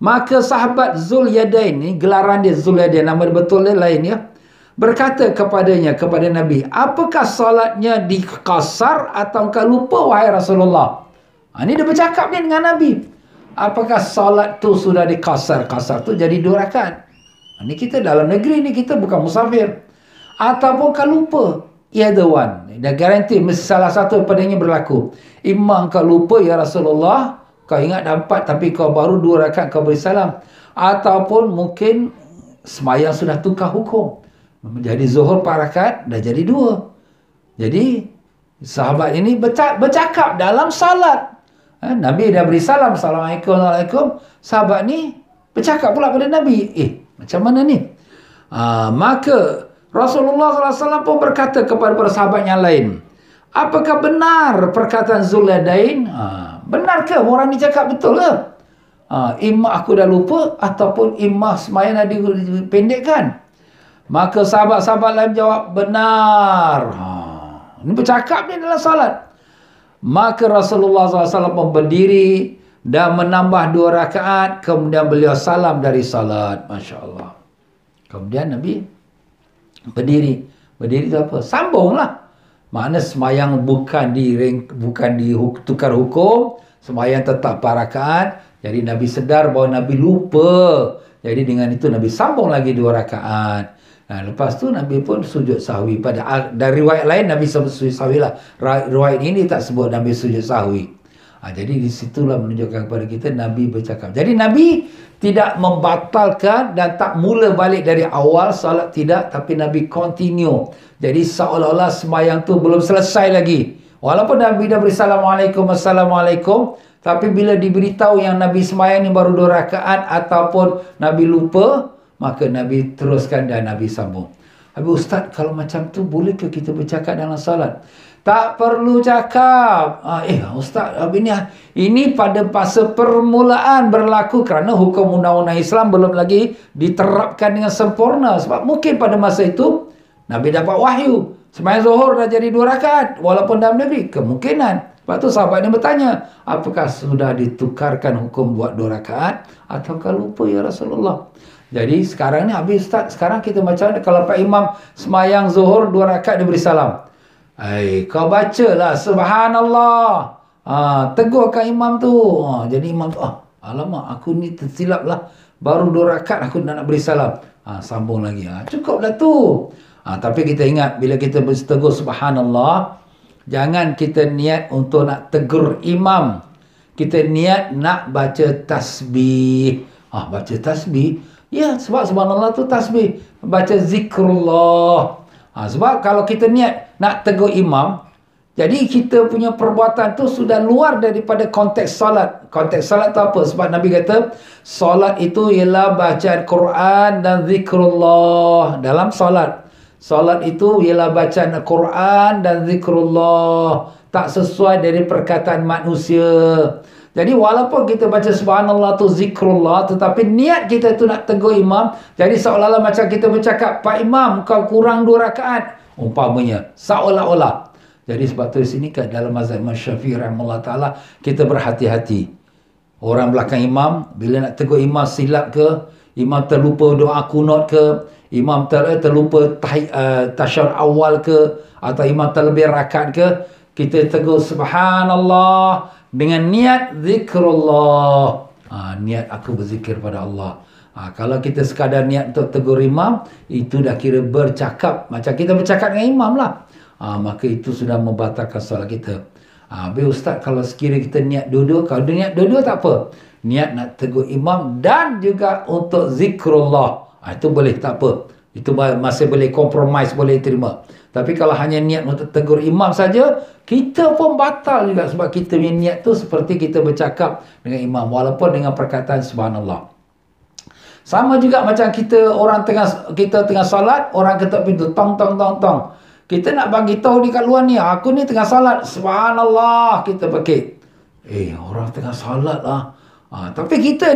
Maka sahabat Zul Yadain, ni gelaran dia Zul Yadain, nama betul dia lain ya, berkata kepadanya, kepada Nabi, apakah salatnya dikasar atau engkau lupa wahai Rasulullah? Ini dia bercakap ni dengan Nabi. Apakah salat tu sudah dikasar? Kasar tu jadi 2 rakaat. Ini kita dalam negeri ni, kita bukan musafir. Ataupun kau lupa. Either one. Dah garanti mesti salah satu padanya berlaku. Imam kau lupa ya Rasulullah, kau ingat dah 4 tapi kau baru 2 rakaat kau beri salam. Ataupun mungkin semayang sudah tukar hukum. Jadi zuhur 4 rakaat dah jadi 2. Jadi sahabat ini bercakap dalam salat. Nabi dah beri salam, Assalamualaikum, Assalamualaikum. Sahabat ni bercakap pula pada Nabi. Macam mana ni? Maka Rasulullah SAW pun berkata kepada para sahabat yang lain, apakah benar perkataan Zul Yadain? Benarkah orang ni cakap betul ke? Imam aku dah lupa ataupun imam semayang dah dipendekkan? Maka sahabat-sahabat lain jawab, benar. Ini bercakap ni dalam salat. Maka Rasulullah SAW pun berdiri dan menambah 2 rakaat. Kemudian beliau salam dari salat. Masya Allah. Kemudian Nabi berdiri. Berdiri itu apa? Sambunglah. Makna semayang bukan ditukar hukum. Semayang tetap 4 rakaat. Jadi Nabi sedar bahawa Nabi lupa. Jadi dengan itu Nabi sambung lagi 2 rakaat. Lepas tu Nabi pun sujud sahwi. Dari riwayat lain Nabi sebut sujud sahwi lah. Riwayat ini tak sebut Nabi sujud sahwi. Jadi disitulah menunjukkan kepada kita Nabi bercakap. Jadi Nabi tidak membatalkan dan tak mula balik dari awal salat, tidak. Tapi Nabi continue. Jadi seolah-olah semayang tu belum selesai lagi. Walaupun Nabi dah beri Assalamualaikum, Assalamualaikum. Tapi bila diberitahu yang Nabi semayang ni baru 2 rakaat ataupun Nabi lupa, maka Nabi teruskan dan Nabi sambung. Habis Ustaz, kalau macam tu bolehkah kita bercakap dalam salat? Tak perlu cakap. Ustaz, ini pada fase permulaan berlaku kerana hukum undang-undang Islam belum lagi diterapkan dengan sempurna. Sebab mungkin pada masa itu Nabi dapat wahyu. Sembahyang zuhur dah jadi 2 rakaat walaupun dalam negeri. Kemungkinan. Sebab tu sahabat ni bertanya, apakah sudah ditukarkan hukum buat 2 rakaat ataukah lupa ya Rasulullah? Jadi sekarang ni habis Ustaz, sekarang kita macam mana kalau Pak Imam semayang zuhur 2 rakaat dia beri salam? Kau bacalah subhanallah. Tegurkan imam tu. Jadi imam tu, Alamak, aku ni tersilap lah. Baru 2 rakaat aku nak beri salam. Sambung lagi. Cukuplah tu. Tapi kita ingat, bila kita bertegur subhanallah, jangan kita niat untuk nak tegur imam. Kita niat nak baca tasbih. Baca tasbih. Ya, sebab subhanallah tu tasbih. Baca zikrullah. Sebab kalau kita niat nak tegur imam, jadi kita punya perbuatan tu sudah luar daripada konteks salat. Konteks salat tu apa? Sebab Nabi kata, salat itu ialah bacaan Quran dan zikrullah dalam salat. Salat itu ialah bacaan Quran dan zikrullah. Tak sesuai dari perkataan manusia. Jadi walaupun kita baca subhanallah tu zikrullah, tetapi niat kita tu nak tegur imam, jadi seolah-olah macam kita bercakap, Pak Imam, kau kurang 2 rakaat. Umpamanya, seolah-olah. Jadi sebab tu di sini kan dalam mazhab Imam Syafi'i rahimahullah taala, kita berhati-hati. Orang belakang imam bila nak tegur imam silap ke, imam terlupa doa kunut ke, imam terlupa tasyahud awal ke, atau imam terlebih rakaat ke, kita tegur subhanallah dengan niat zikrullah. Niat aku berzikir pada Allah. Kalau kita sekadar niat untuk tegur imam, itu dah kira bercakap macam kita bercakap dengan imam lah. Maka itu sudah membatalkan solat kita. Ustaz, kalau sekiranya kita niat dua-dua, kalau dia niat dua-dua tak apa. Niat nak tegur imam dan juga untuk zikrullah. Itu boleh, tak apa. Itu masih boleh compromise, boleh terima. Tapi kalau hanya niat untuk tegur imam saja, kita pun batal juga. Sebab kita punya niat tu seperti kita bercakap dengan imam, walaupun dengan perkataan subhanallah. Sama juga macam kita tengah salat, orang ketuk pintu, tong tong tong tong. Kita nak bagi tahu dekat luar ni, aku ni tengah salat, subhanallah, kita pakai. Orang tengah salat lah. Tapi kita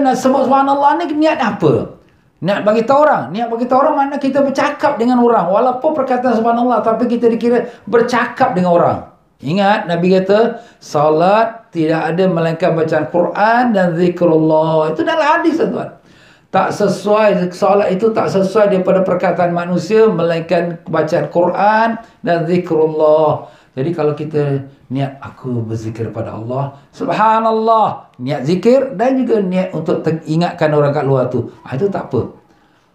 nak sebut subhanallah ni niat apa? Niat bagi tahu orang. Niat bagi tahu orang makna kita bercakap dengan orang. Walaupun perkataan subhanallah, tapi kita dikira bercakap dengan orang. Ingat, Nabi kata, salat tidak ada melainkan bacaan Quran dan zikrullah. Itu dalam hadis, tuan. Tak sesuai, salat itu tak sesuai daripada perkataan manusia, melainkan bacaan Quran dan zikrullah. Jadi kalau kita niat aku berzikir pada Allah, subhanallah, niat zikir dan juga niat untuk ingatkan orang kat luar tu, itu tak apa.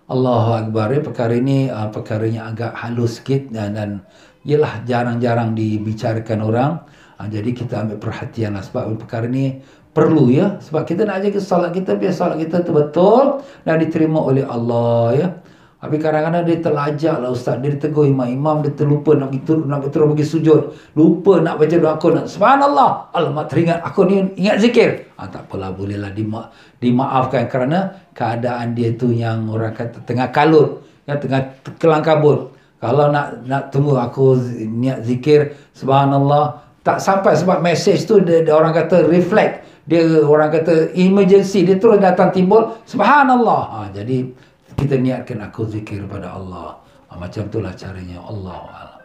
Allahu Akbar. Perkara ini perkaranya agak halus sikit dan ialah jarang-jarang dibicarakan orang. Jadi kita ambil perhatian lah, sebab perkara ni perlu ya. Sebab kita nak jaga salat kita, biar salat kita tu betul dan diterima oleh Allah ya. Tapi kadang-kadang dia terlajak lah ustaz. Dia tegur imam, dia terlupa nak terus pergi sujud. Lupa nak baca doa kunut. Subhanallah. Alamak, teringat aku ni ingat zikir. Tak apalah, bolehlah dimaafkan kerana keadaan dia tu yang orang kata tengah kalut, yang tengah kelang kabut. Kalau nak tunggu aku niat zikir subhanallah, tak sampai, sebab message tu dia orang kata reflect. Dia orang kata emergency, dia terus datang timbul subhanallah. Jadi kita niatkan aku zikir pada Allah. Macam itulah caranya. Allahu'alam.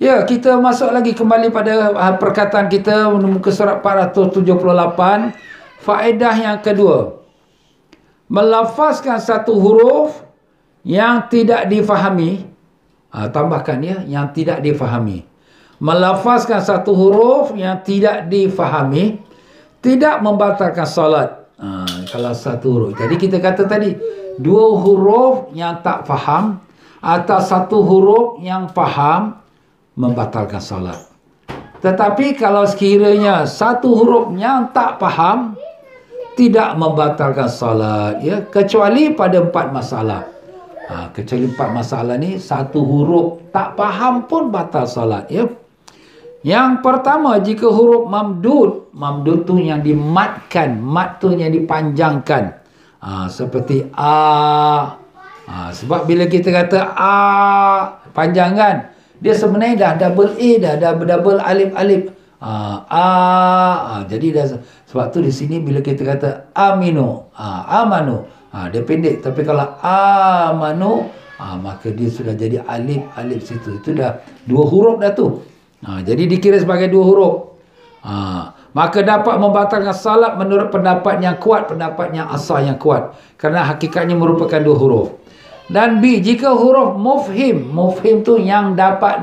Ya, kita masuk lagi kembali pada perkataan kita muka surat 478. Faedah yang kedua, melafazkan satu huruf yang tidak difahami. Tambahkan ya, yang tidak difahami. Melafazkan satu huruf yang tidak difahami tidak membatalkan salat. Kalau satu huruf. Jadi kita kata tadi, 2 huruf yang tak faham atau 1 huruf yang faham membatalkan salat. Tetapi kalau sekiranya 1 huruf yang tak faham tidak membatalkan salat ya, kecuali pada 4 masalah. Kecuali 4 masalah ni, 1 huruf tak faham pun batal salat ya. Yang pertama, jika huruf mamdud tu yang dimatkan, mat tu yang dipanjangkan. Seperti A. Sebab bila kita kata A panjang kan, dia sebenarnya dah double A, dah double alif-alif. Jadi dah, sebab tu di sini bila kita kata aminu, amanu, dia pendek. Tapi kalau amanu, maka dia sudah jadi alif situ. Itu dah 2 huruf dah tu. Jadi dikira sebagai 2 huruf. Maka dapat membatalkan salat menurut pendapat yang kuat, pendapat yang asal yang kuat. Kerana hakikatnya merupakan 2 huruf. Dan B, jika huruf mufhim tu yang dapat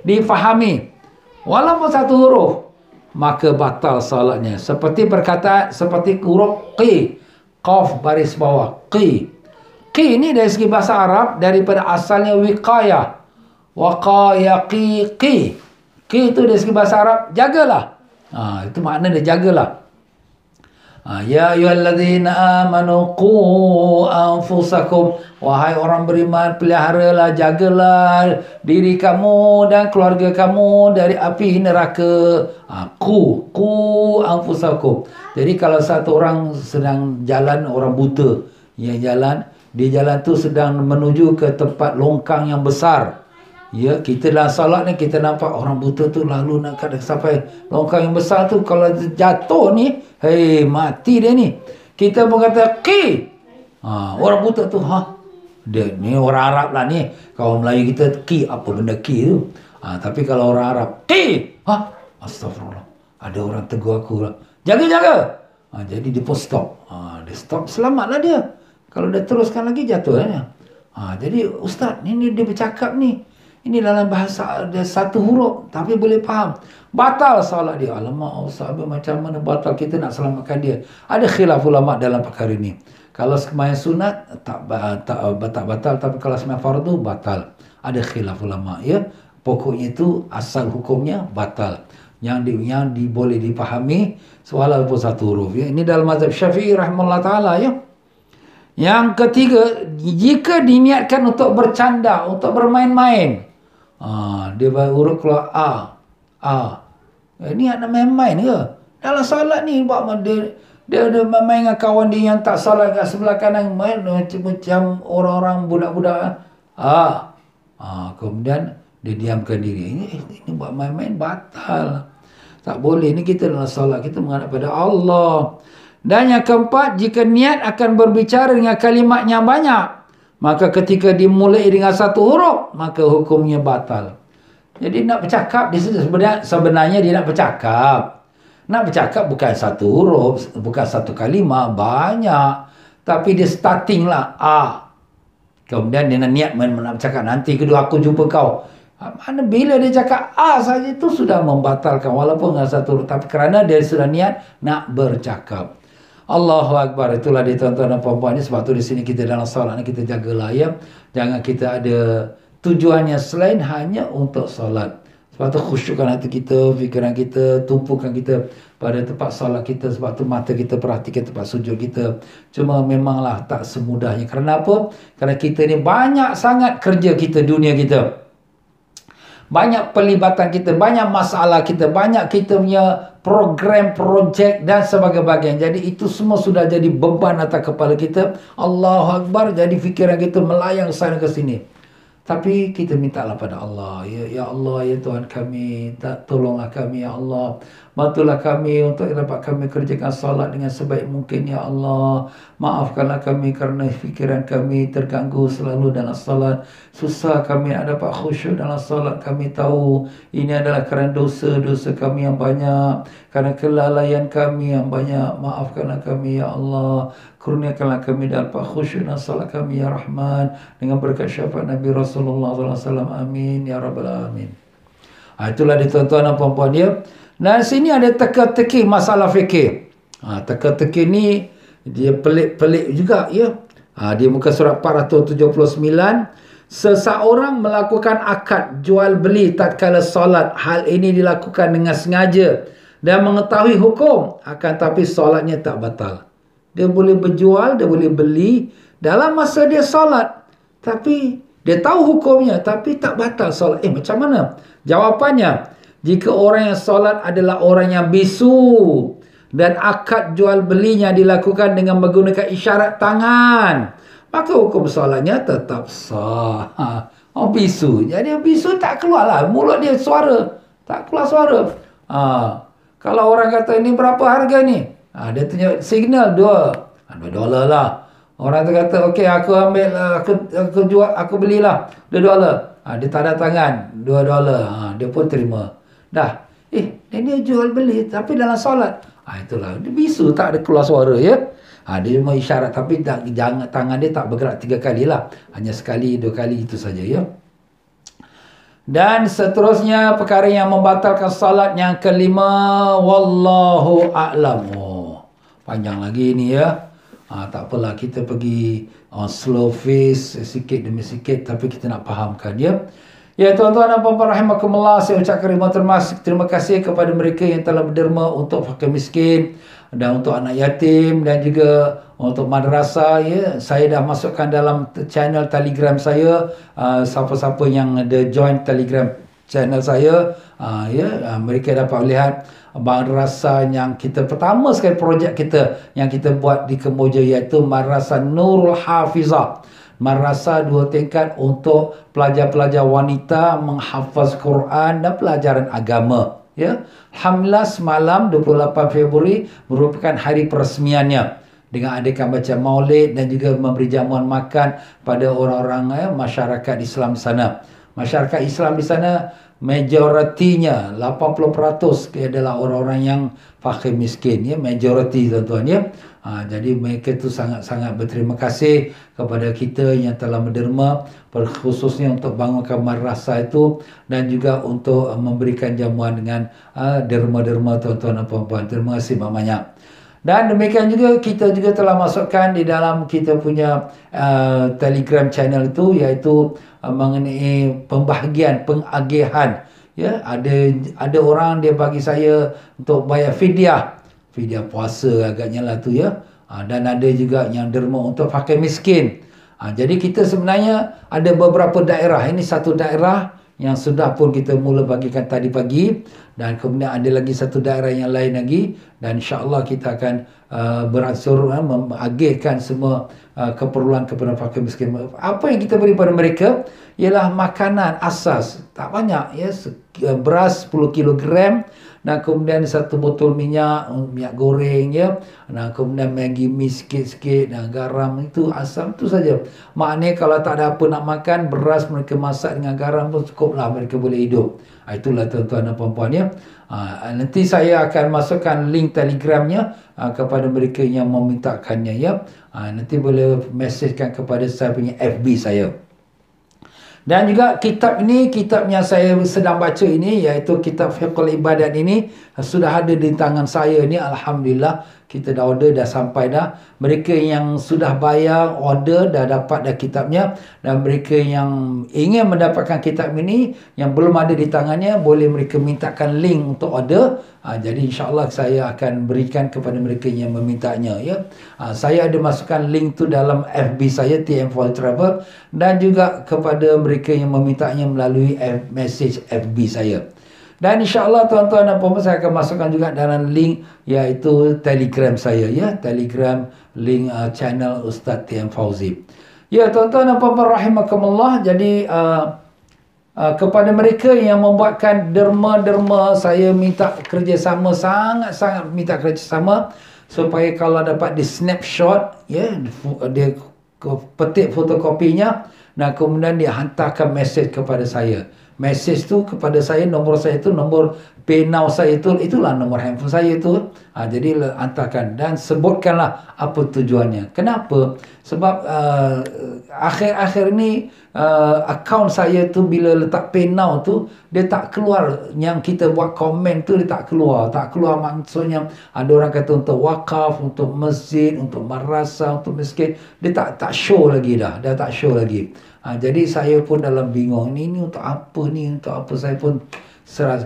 difahami, walaupun 1 huruf, maka batal salatnya. Seperti perkataan, seperti huruf qi, qaf baris bawah, qi. Qi ni dari segi bahasa Arab daripada asalnya wiqayah. Waqaya qi. Qi itu dari segi bahasa Arab jagalah. Itu makna dia jagalah. Ya ayyuhalladzina amanu qu anfusakum, wahai orang beriman, peliharalah, jagalah diri kamu dan keluarga kamu dari api neraka. Qu anfusakum. Jadi kalau satu orang sedang jalan, orang buta yang jalan, dia jalan tu sedang menuju ke tempat longkang yang besar. Ya, kita dalam salat ni kita nampak orang buta tu lalu nak sampai longkang yang besar tu, kalau jatuh ni, mati dia ni. Kita pun kata qi. Orang buta tu, dia ni orang Arab lah ni. Kalau Melayu kita qi, apa benda qi tu? Tapi kalau orang Arab qi. Astagfirullah. Ada orang tegur aku lah. Jaga. Jadi dia pun stop. Dia stop, selamatlah dia. Kalau dia teruskan lagi jatuh lah. Jadi ustaz, ni dia bercakap ni. Ini dalam bahasa ada satu huruf tapi boleh faham. Batal solat dia. Alamak, ustaz, macam mana batal, kita nak selamatkan dia. Ada khilaf ulama dalam perkara ini. Kalau sembahyang sunat tak batal, tapi kalau sembahyang fardu batal. Ada khilaf ulama, ya. Pokoknya itu asal hukumnya batal. Yang boleh dipahami walaupun satu huruf, ya. Ini dalam mazhab Syafi'i rahimahullah taala, ya. Yang ketiga, jika diniatkan untuk bercanda, untuk bermain-main. Dia huruf keluar ini nak main-main ke? Dalam salat ni dia main dengan kawan dia yang tak salat kat sebelah kanan, main macam orang-orang budak-budak. Kemudian dia diamkan diri. Ini buat main-main, batal. Tak boleh. Ini kita dalam salat, kita menghadap pada Allah. Dan yang keempat, jika niat akan berbicara dengan kalimat yang banyak, maka ketika dimulai dengan satu huruf, maka hukumnya batal. Jadi nak bercakap, sebenarnya dia nak bercakap. Nak bercakap bukan satu huruf, bukan satu kalimah, banyak. Tapi dia starting lah, kemudian dia niat nak bercakap, nanti kedua aku jumpa kau. Mana bila dia cakap saja itu sudah membatalkan, walaupun dengan satu huruf. Tapi kerana dia sudah niat nak bercakap. Allahu Akbar. Itulah dia tuan-tuan dan puan-puan ni. Sebab tu di sini kita dalam solat ni kita jagalah, ya. Jangan kita ada tujuannya selain hanya untuk solat. Sebab tu khusyukkan hati kita, fikiran kita, tumpukan kita pada tempat solat kita. Sebab tu mata kita perhatikan tempat sujud kita. Cuma memanglah tak semudahnya. Kerana apa? Kerana kita ni banyak sangat kerja kita, dunia kita. Banyak pelibatan kita, banyak masalah kita, banyak kita punya program, projek dan sebagainya. Jadi itu semua sudah jadi beban atas kepala kita. Allahu Akbar. Jadi fikiran kita melayang sana ke sini. Tapi kita mintalah pada Allah, ya Allah, ya Tuhan kami, tolonglah kami, ya Allah. Bantulah kami untuk dapat kami kerjakan salat dengan sebaik mungkin, ya Allah. Maafkanlah kami kerana fikiran kami terganggu selalu dalam salat. Susah kami nak dapat khusyuk dalam salat. Kami tahu ini adalah kerana dosa-dosa kami yang banyak, kerana kelalaian kami yang banyak. Maafkanlah kami, ya Allah. Kurniakanlah kami dapat khusyuk dalam salat kami, ya Rahman. Dengan berkat syafaat Nabi Rasulullah SAW. Amin, ya Rabbal Alamin. Itulah dia tuan-tuan dan puan-puan dia. Dan sini ada teka-teki masalah fikir. Teka-teki ni dia pelik-pelik juga, ya. Di muka surat 479. Seseorang melakukan akad jual beli tatkala solat. Hal ini dilakukan dengan sengaja dan mengetahui hukum, akan tapi solatnya tak batal. Dia boleh berjual, dia boleh beli dalam masa dia solat. Tapi dia tahu hukumnya, tapi tak batal solat. Macam mana? Jawapannya, jika orang yang solat adalah orang yang bisu dan akad jual belinya dilakukan dengan menggunakan isyarat tangan, maka hukum solatnya tetap sah. Bisu. Jadi bisu tak keluar lah. Mulut dia suara. Tak keluar suara. Kalau orang kata, ini berapa harga ni? Dia tunjuk signal $2 lah. Orang tu kata, okey, aku ambil, aku jual, aku belilah $2. Dia tanda tangan $2. Dia pun terima. Dah. Dia jual beli tapi dalam solat. Itulah. Dia bisu, tak ada keluar suara, ya. Dia cuma isyarat, tapi jangan, tangan dia tak bergerak 3 kali lah. Hanya sekali, 2 kali itu saja, ya. Dan seterusnya perkara yang membatalkan salat yang kelima, wallahu a'lam. Oh, panjang lagi ni ya. Tak apalah, kita pergi slow pace sikit demi sikit, tapi kita nak fahamkan ya. Ya, tuan-tuan dan puan-puan rahimakumullah, saya ucapkan terima kasih kepada mereka yang telah berderma untuk fakir miskin dan untuk anak yatim dan juga untuk madrasah ya. Saya dah masukkan dalam channel Telegram saya, siapa-siapa yang ada join Telegram channel saya mereka dapat lihat madrasah yang kita pertama sekali, projek kita yang kita buat di Kemboja, iaitu Madrasah Nurul Hafizah. Madrasah 2 tingkat untuk pelajar-pelajar wanita menghafaz Quran dan pelajaran agama ya. Alhamdulillah, semalam 28 Februari merupakan hari peresmiannya dengan adakan baca maulid dan juga memberi jamuan makan pada orang-orang masyarakat Islam di sana. Masyarakat Islam di sana majoritinya 80% adalah orang-orang yang fakir miskin ya, majoriti tuan-tuan ya. Jadi mereka tu sangat-sangat berterima kasih kepada kita yang telah menderma, khususnya untuk bangunkan madrasah itu dan juga untuk memberikan jamuan dengan derma-derma tuan-tuan dan puan-puan. Terima kasih banyak. Dan demikian juga kita juga telah masukkan di dalam kita punya Telegram channel itu, iaitu mengenai pembahagian pengagihan ya. Ada orang dia bagi saya untuk bayar fidyah puasa agaknya lah tu ya. Dan ada juga yang derma untuk fakir miskin. Jadi kita sebenarnya ada beberapa daerah. Ini satu daerah yang sudah pun kita mula bagikan tadi pagi, dan kemudian ada lagi satu daerah yang lain lagi, dan insya-Allah kita akan beransur mengagihkan semua keperluan kepada fakir miskin. Apa yang kita beri pada mereka ialah makanan asas, tak banyak ya, beras 10 kilogram, dan kemudian satu botol minyak goreng ya, dan kemudian Maggi mee sikit-sikit dan garam, itu asam tu saja. Maknanya kalau tak ada apa nak makan, beras mereka masak dengan garam pun cukuplah, mereka boleh hidup. Itulah tuan-tuan dan puan-puan ya. Nanti saya akan masukkan link Telegramnya kepada mereka yang memintakannya ya. Nanti boleh messagekan kepada saya punya FB saya. Dan juga kitab ini, kitab yang saya sedang baca ini, iaitu kitab Fiqhul Ibadat ini, sudah ada di tangan saya ni. Alhamdulillah, kita dah order, dah sampai dah. Mereka yang sudah bayar, order, dah dapat dah kitabnya. Dan mereka yang ingin mendapatkan kitab ini, yang belum ada di tangannya, boleh mereka mintakan link untuk order. Jadi insyaAllah saya akan berikan kepada mereka yang memintanya ya. Saya ada masukkan link tu dalam FB saya, TM for Travel, dan juga kepada mereka yang memintanya melalui message FB saya. Dan insyaAllah tuan-tuan dan puan-puan, saya akan masukkan juga dalam link, iaitu Telegram saya ya, Telegram link channel Ustaz TM Fauzi. Ya tuan-tuan dan puan-puan rahimakumullah, jadi kepada mereka yang membuatkan derma-derma, saya minta kerjasama, sangat-sangat minta kerjasama, supaya kalau dapat di snapshot ya, dia petik fotokopinya dan kemudian dia hantarkan mesej kepada saya. Mesej tu kepada saya, nombor saya tu, nombor PayNow saya itu, itulah nombor handphone saya tu. Jadi hantarkan dan sebutkanlah apa tujuannya. Kenapa? Sebab akhir-akhir ni akaun saya tu bila letak PayNow tu, dia tak keluar yang kita buat komen tu, dia tak keluar. Tak keluar maksudnya ada orang kata untuk wakaf, untuk masjid, untuk madrasah, untuk miskin, dia tak show lagi dah. Dah tak show lagi. Jadi saya pun dalam bingung, ini untuk apa ni, untuk apa. Saya pun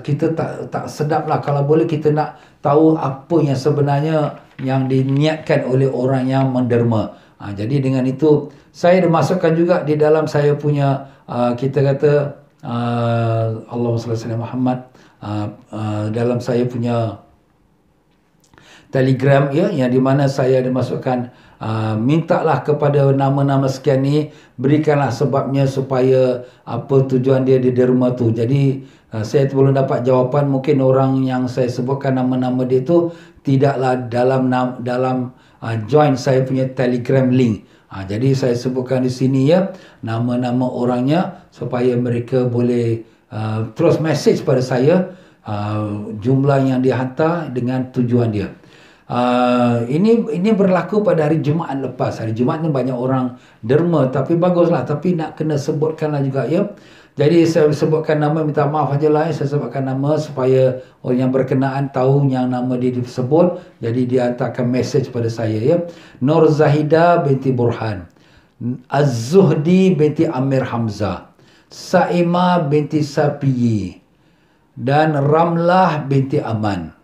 kita tak sedap lah. Kalau boleh kita nak tahu apa yang sebenarnya yang diniatkan oleh orang yang menderma. Jadi dengan itu saya dimasukkan juga di dalam saya punya kita kata Allahumma salli ala Muhammad, dalam saya punya Telegram ya, yang di mana saya dimasukkan, mintalah kepada nama-nama sekian ni, berikanlah sebabnya supaya apa tujuan dia di derma tu. Jadi saya belum dapat jawapan. Mungkin orang yang saya sebutkan nama-nama dia tu tidaklah dalam join saya punya Telegram link. Jadi saya sebutkan di sini ya, nama-nama orangnya, supaya mereka boleh terus message pada saya jumlah yang dihantar dengan tujuan dia. Ini berlaku pada hari Jumaat lepas. Hari Jumaat ni banyak orang derma, tapi baguslah, tapi nak kena sebutkanlah juga ya. Jadi saya sebutkan nama, minta maaf aja lah, saya sebutkan nama supaya orang yang berkenaan tahu yang nama dia disebut. Jadi dia hantarkan mesej pada saya ya. Nur Zahida binti Burhan, Az-Zuhdi binti Amir Hamzah, Saimah binti Sapiyi, dan Ramlah binti Aman.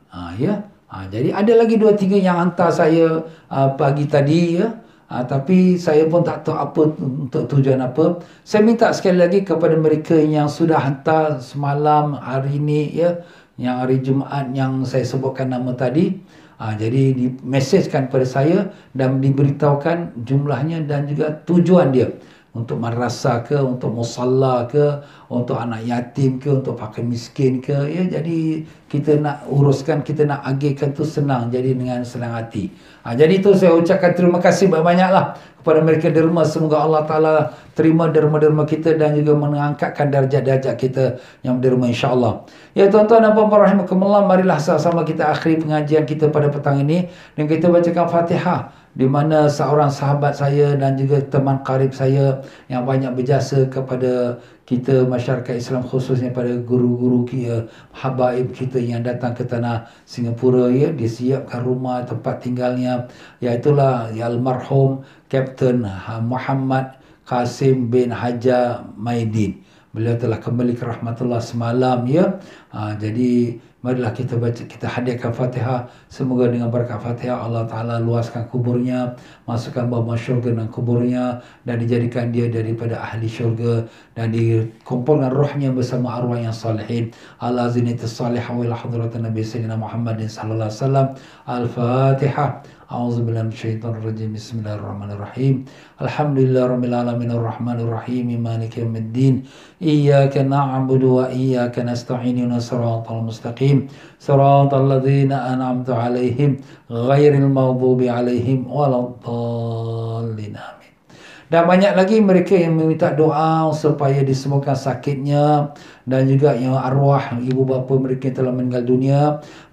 Jadi ada lagi 2-3 yang hantar saya pagi tadi ya. Tapi saya pun tak tahu apa untuk tujuan apa. Saya minta sekali lagi kepada mereka yang sudah hantar semalam, hari ini ya, yang hari Jumaat yang saya sebutkan nama tadi. Jadi dimesejkan pada saya dan diberitahukan jumlahnya dan juga tujuan dia. Untuk madrasah ke, untuk musalla ke, untuk anak yatim ke, untuk fakir miskin ke ya. Jadi kita nak uruskan, kita nak agihkan tu senang, jadi dengan senang hati. Jadi itu saya ucapkan terima kasih banyak-banyaklah kepada mereka derma. Semoga Allah Ta'ala terima derma-derma kita dan juga mengangkatkan darjat-darjat kita yang derma, insya-Allah. Ya tuan-tuan dan puan-puan rahimakumullah, marilah sama-sama kita akhiri pengajian kita pada petang ini dan kita bacakan Fatihah, di mana seorang sahabat saya dan juga teman karib saya yang banyak berjasa kepada kita masyarakat Islam, khususnya pada guru-guru kita, habaib kita yang datang ke tanah Singapura ya, disiapkan rumah tempat tinggalnya, iaitulah ya almarhum Kapten Muhammad Qasim bin Hajar Maidin. Beliau telah kembali ke rahmatullah semalam ya. Jadi marilah kita baca, kita hadiahkan Fatihah. Semoga dengan berkat Fatihah Allah Ta'ala luaskan kuburnya, masukkan bawah syurga dan kuburnya, dan dijadikan dia daripada ahli syurga, dan dikumpulkan rohnya bersama arwah yang salihin. Ala zinatis salihah wa ila hadratin Nabi Sayyidina Muhammadin sallallahu alaihi wasallam. Al-Fatihah. A'udzubillahi minasyaitonir rajim. Bismillahirrahmanirrahim. Alhamdulillahirabbil alamin arrahmanir rahim maliki yaumiddin. Iyyaka na'budu wa iyyaka nasta'in. Shiratal mustaqim. Shiratal ladzina an'amta 'alaihim ghairil maghdubi 'alaihim waladdallin. Amin. Dan banyak lagi mereka yang meminta doa supaya disembuhkan sakitnya, dan juga yang arwah ibu bapa mereka yang telah meninggal dunia.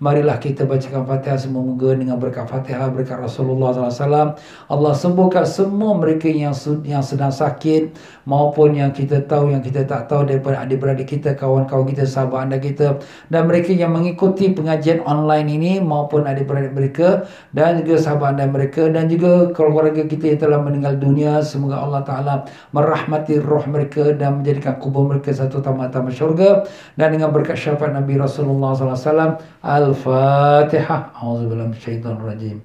Marilah kita bacakan Fatihah, semoga dengan berkat Fatihah, berkat Rasulullah SAW, Allah sembuhkan semua mereka yang sedang sakit, maupun yang kita tahu, yang kita tak tahu, daripada adik-beradik kita, kawan-kawan kita, sahabat anda kita, dan mereka yang mengikuti pengajian online ini, maupun adik-beradik mereka dan juga sahabat anda mereka, dan juga keluarga kita yang telah meninggal dunia. Semoga Allah Ta'ala merahmati roh mereka dan menjadikan kubur mereka satu tamat-tamat syurga, dan dengan berkat syafaat Nabi Rasulullah SAW. Al-Fatihah. A'udzubillahi minasyaitonir rajim.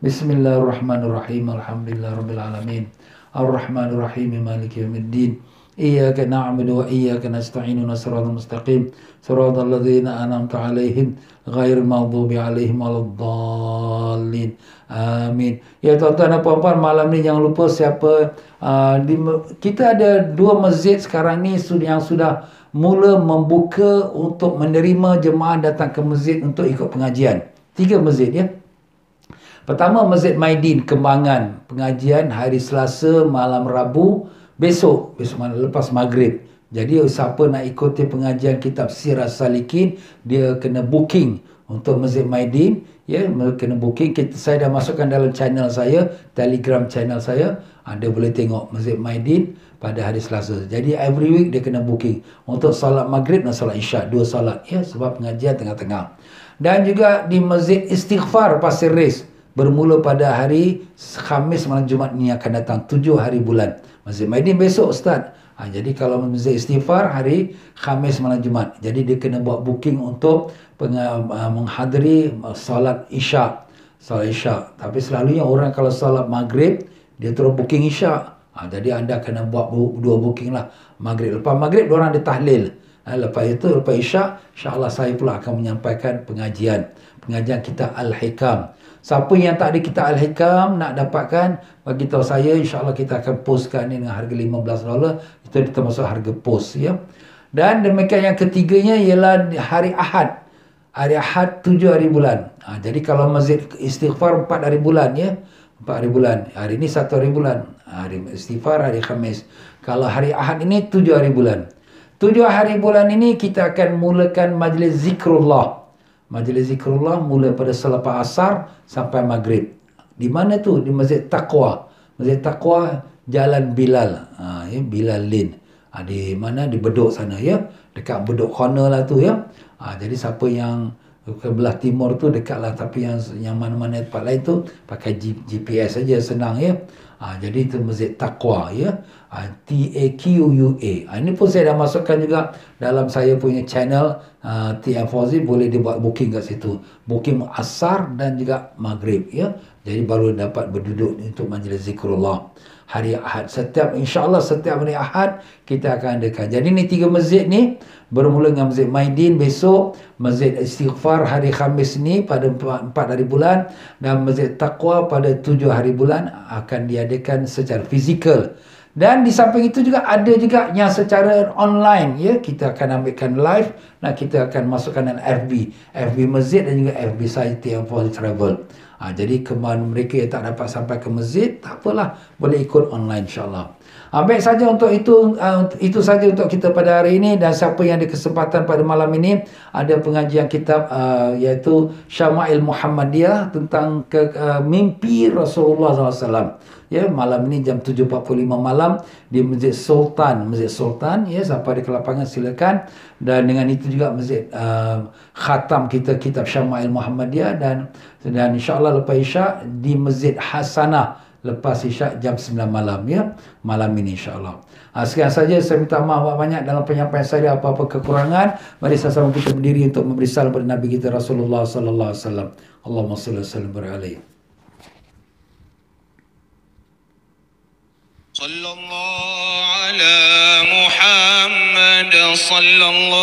Bismillahirrahmanirrahim. Alhamdulillahirabbil alamin. Ar-Rahmanir Rahim maliki yaumiddin. Iyyaka na'budu wa iyyaka nasta'in. Shiratal mustaqim. Shiratal ladzina an'amta 'alaihim ghairil maghdubi 'alaihim waladdallin. Amin. Ya tuan-tuan dan puan-puan, malam ni jangan lupa kita ada 2 masjid sekarang ni yang sudah mula membuka untuk menerima jemaah datang ke masjid untuk ikut pengajian. 3 masjid ya. Pertama, Masjid Maidin Kembangan, pengajian hari Selasa malam Rabu, besok malam lepas maghrib. Jadi siapa nak ikuti pengajian kitab Sirah Salikin, dia kena booking untuk Masjid Maidin ya, kena booking. Saya dah masukkan dalam channel saya, Telegram channel saya. Anda boleh tengok Masjid Maidin pada hari Selasa. Jadi every week dia kena booking untuk solat maghrib dan solat isyak, 2 solat ya, sebab pengajian tengah-tengah. Dan juga di Masjid Istighfar Pasir Ris, bermula pada hari Khamis malam Jumaat ni akan datang, 7 hari bulan. Masjid Maidin besok Ustaz. Jadi kalau Masjid Istighfar hari Khamis malam Jumaat, jadi dia kena buat booking untuk menghadiri solat isyak. Tapi selalunya orang kalau solat maghrib dia terus booking isyak. Jadi anda kena buat 2 booking lah. Maghrib, lepas maghrib diorang ada tahlil. Lepas itu, lepas isyak, insya-Allah saya pula akan menyampaikan pengajian kita Al-Hikam. Siapa yang tak ada kitab Al-Hikam nak dapatkan, bagi tahu saya, insya-Allah kita akan postkan ni dengan harga $15. Itu termasuk harga post ya. Dan demikian yang ketiganya ialah hari Ahad. Hari Ahad 7 hari bulan. Jadi kalau Masjid Istighfar 4 hari bulan ya. 4 hari bulan. Hari ini 1 hari bulan. Hari Istighfar hari Khamis. Kalau hari Ahad ini 7 hari bulan. 7 hari bulan ini kita akan mulakan majlis zikrullah. Majlis zikrullah mula pada selepas asar sampai maghrib. Di mana tu? Di Masjid Taqwa. Masjid Taqwa Jalan Bilal. Bilal Lin. Di mana? Di Bedok sana ya. Dekat Bedok corner lah tu ya. Jadi siapa yang ke belah timur tu dekat lah, tapi yang mana-mana tempat lain tu pakai GPS saja, senang ya. Jadi itu Masjid Taqwa ya. TAQUA. Ini pun saya dah masukkan juga dalam saya punya channel TM Fauzi, boleh dibuat booking kat situ. Booking asar dan juga maghrib ya. Jadi baru dapat berduduk untuk majlis zikrullah hari Ahad. InsyaAllah setiap hari Ahad kita akan adakan. Jadi ni 3 masjid ni, bermula dengan Masjid Maidin besok, Masjid Istighfar hari Khamis ni pada 4 hari bulan, dan Masjid Taqwa pada 7 hari bulan akan diadakan secara fizikal. Dan di samping itu juga ada juga yang secara online ya, kita akan ambilkan live dan kita akan masukkan dalam FB masjid dan juga FB saya TM Fauzi Travel. Jadi kemana mereka yang tak dapat sampai ke masjid, tak apalah, boleh ikut online insyaAllah. Baik saja untuk itu saja untuk kita pada hari ini. Dan siapa yang ada kesempatan pada malam ini, ada pengajian kitab iaitu Syama'il Muhammadiyah tentang mimpi Rasulullah SAW. Ya, malam ini jam 7.45 malam di Masjid Sultan ya, siapa ada kelapangan silakan. Dan dengan itu juga Masjid khatam kita kitab Syama'il Muhammadiyah, dan insyaAllah lepas Isyak di Masjid Hasanah lepas Isyak jam 9 malam ya, malam ini insyaAllah. Sekian saja, saya minta maaf banyak dalam penyampaian saya, apa-apa kekurangan. Mari sama-sama kita berdiri untuk memberi salam kepada Nabi kita Rasulullah sallallahu alaihi wasallam. Allahumma shalli wa sallim alaihi. Sallallahu ala Muhammad sallallahu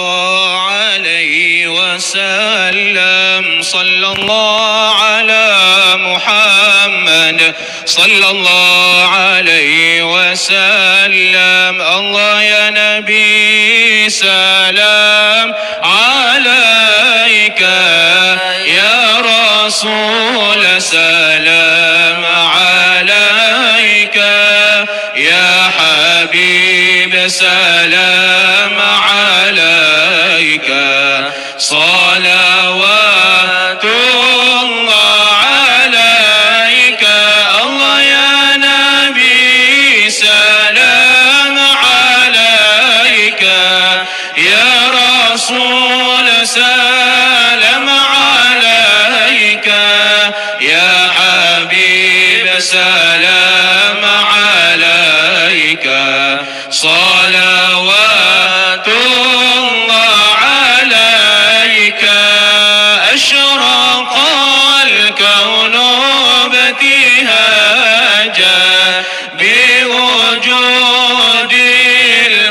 alaihi wasallam. Sallallahu ala Muhammad sallallahu alaihi wasallam. Allah ya Nabi salam alaika, ya Rasul salam alaika, ya Habib salam alaika. Salawatullah alaika. Allah ya Nabi salam alaika, ya Rasul salam alaika, ya Habib salam alaika. Salawatullah alaika. Ashraqa al-kawnu ibtihaja biwujudi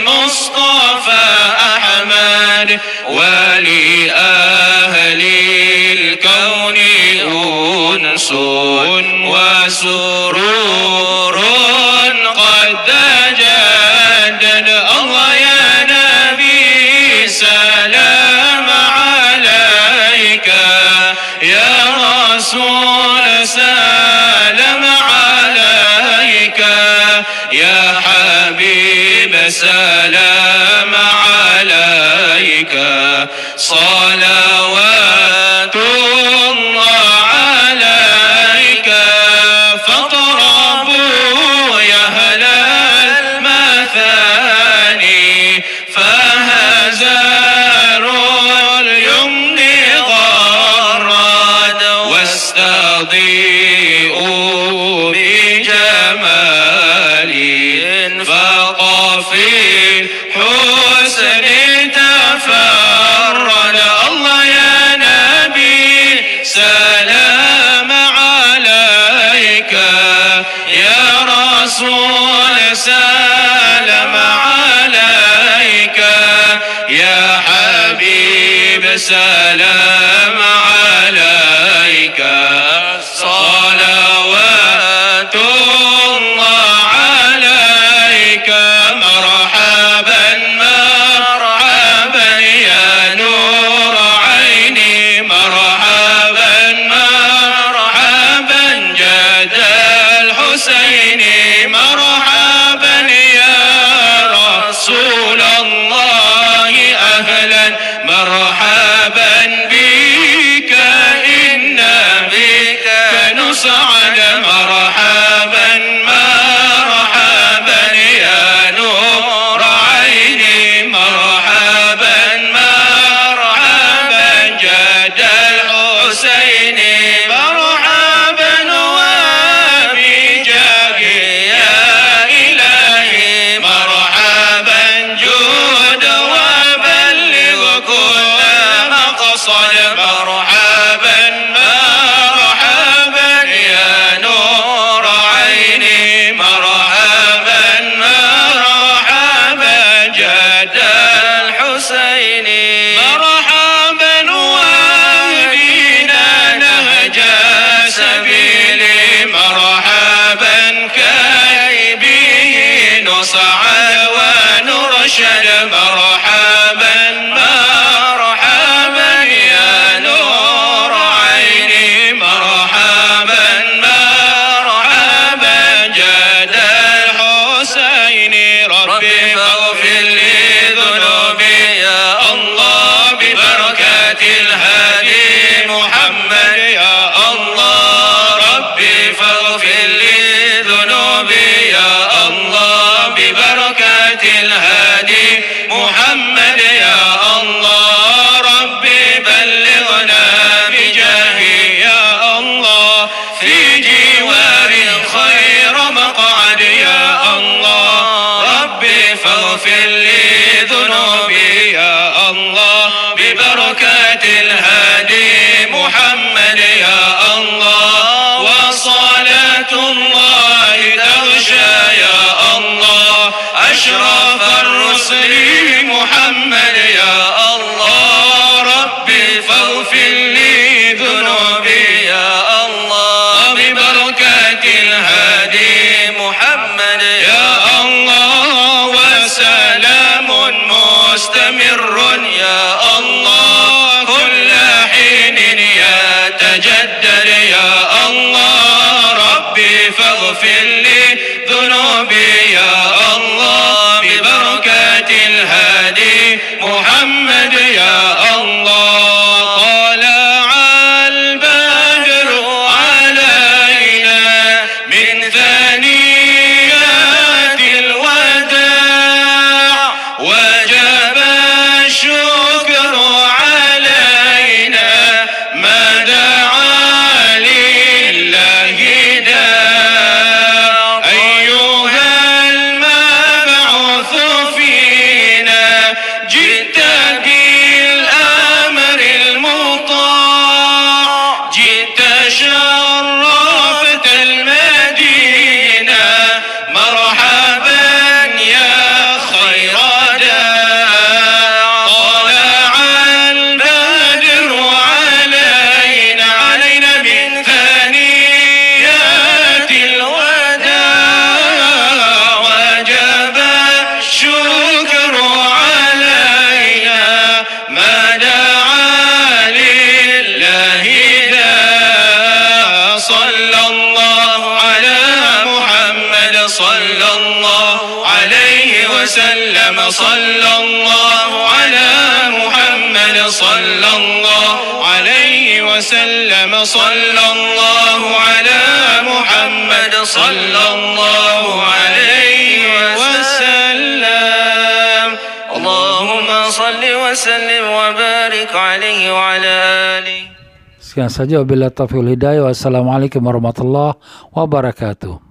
al-Mustafa Ahmad, wa li ahli al-kawni unsun wa sururun qad tajaddad. Allah ya Nabi salam alaika, ya Rasul salam alaika, ya Habib salam alaika. Salawatullah alaika. Fatrabu ya halal mathani, fahazarul yumni gharrad, wastadi'u bijamalin, faqafil husni tafarrad. Allah ya Nabi salam alaika, ya Rasul salam alaika, ya Habib salam alaika. Salawatullah alaika. Marhaban marhaban ya nur aini, marhaban marhaban jadal Husaini, marhaban ya Rasulullah ahlan, marhaban bi ذنوبي يا الله ببركة الهادي محمد يا الله ربي بلغنا بجاهه يا الله في جوار خير مقعد يا الله ربي فاغفر لي ذنوبي يا الله ببركة الهادي محمد يا الله وصلاة الله تغشى يا الله أشرف الرسل محمد يا الله ربي فاغفر لي ذنوبي يا الله ببركة الهادي محمد يا الله وسلام مستمر يا الله كل حين يتجدد يا الله ربي فاغفر لي ذنوبي يا الله ببركة الهادي محمد يا الله طلع البدر علينا من ثنيات الوداع وجب الشكر علينا ما دعا لله داع أيها المبعوث فينا جئت بالأمر المطاع جئت شرفت المدينة مرحبا يا خير داع طلع البدر علينا من ثنيات الوداع وجب الشكر علينا ما دعا لله داع صلى الله على محمد صلى الله عليه وسلم صلى الله على محمد صلى الله عليه وسلم صلى الله على محمد صلى الله عليه وسلم اللهم صل وسلم وبارك عليه وعلى آله. Sekian saja wabillahi taufiq wal hidayah. Wassalamualaikum warahmatullahi wabarakatuh.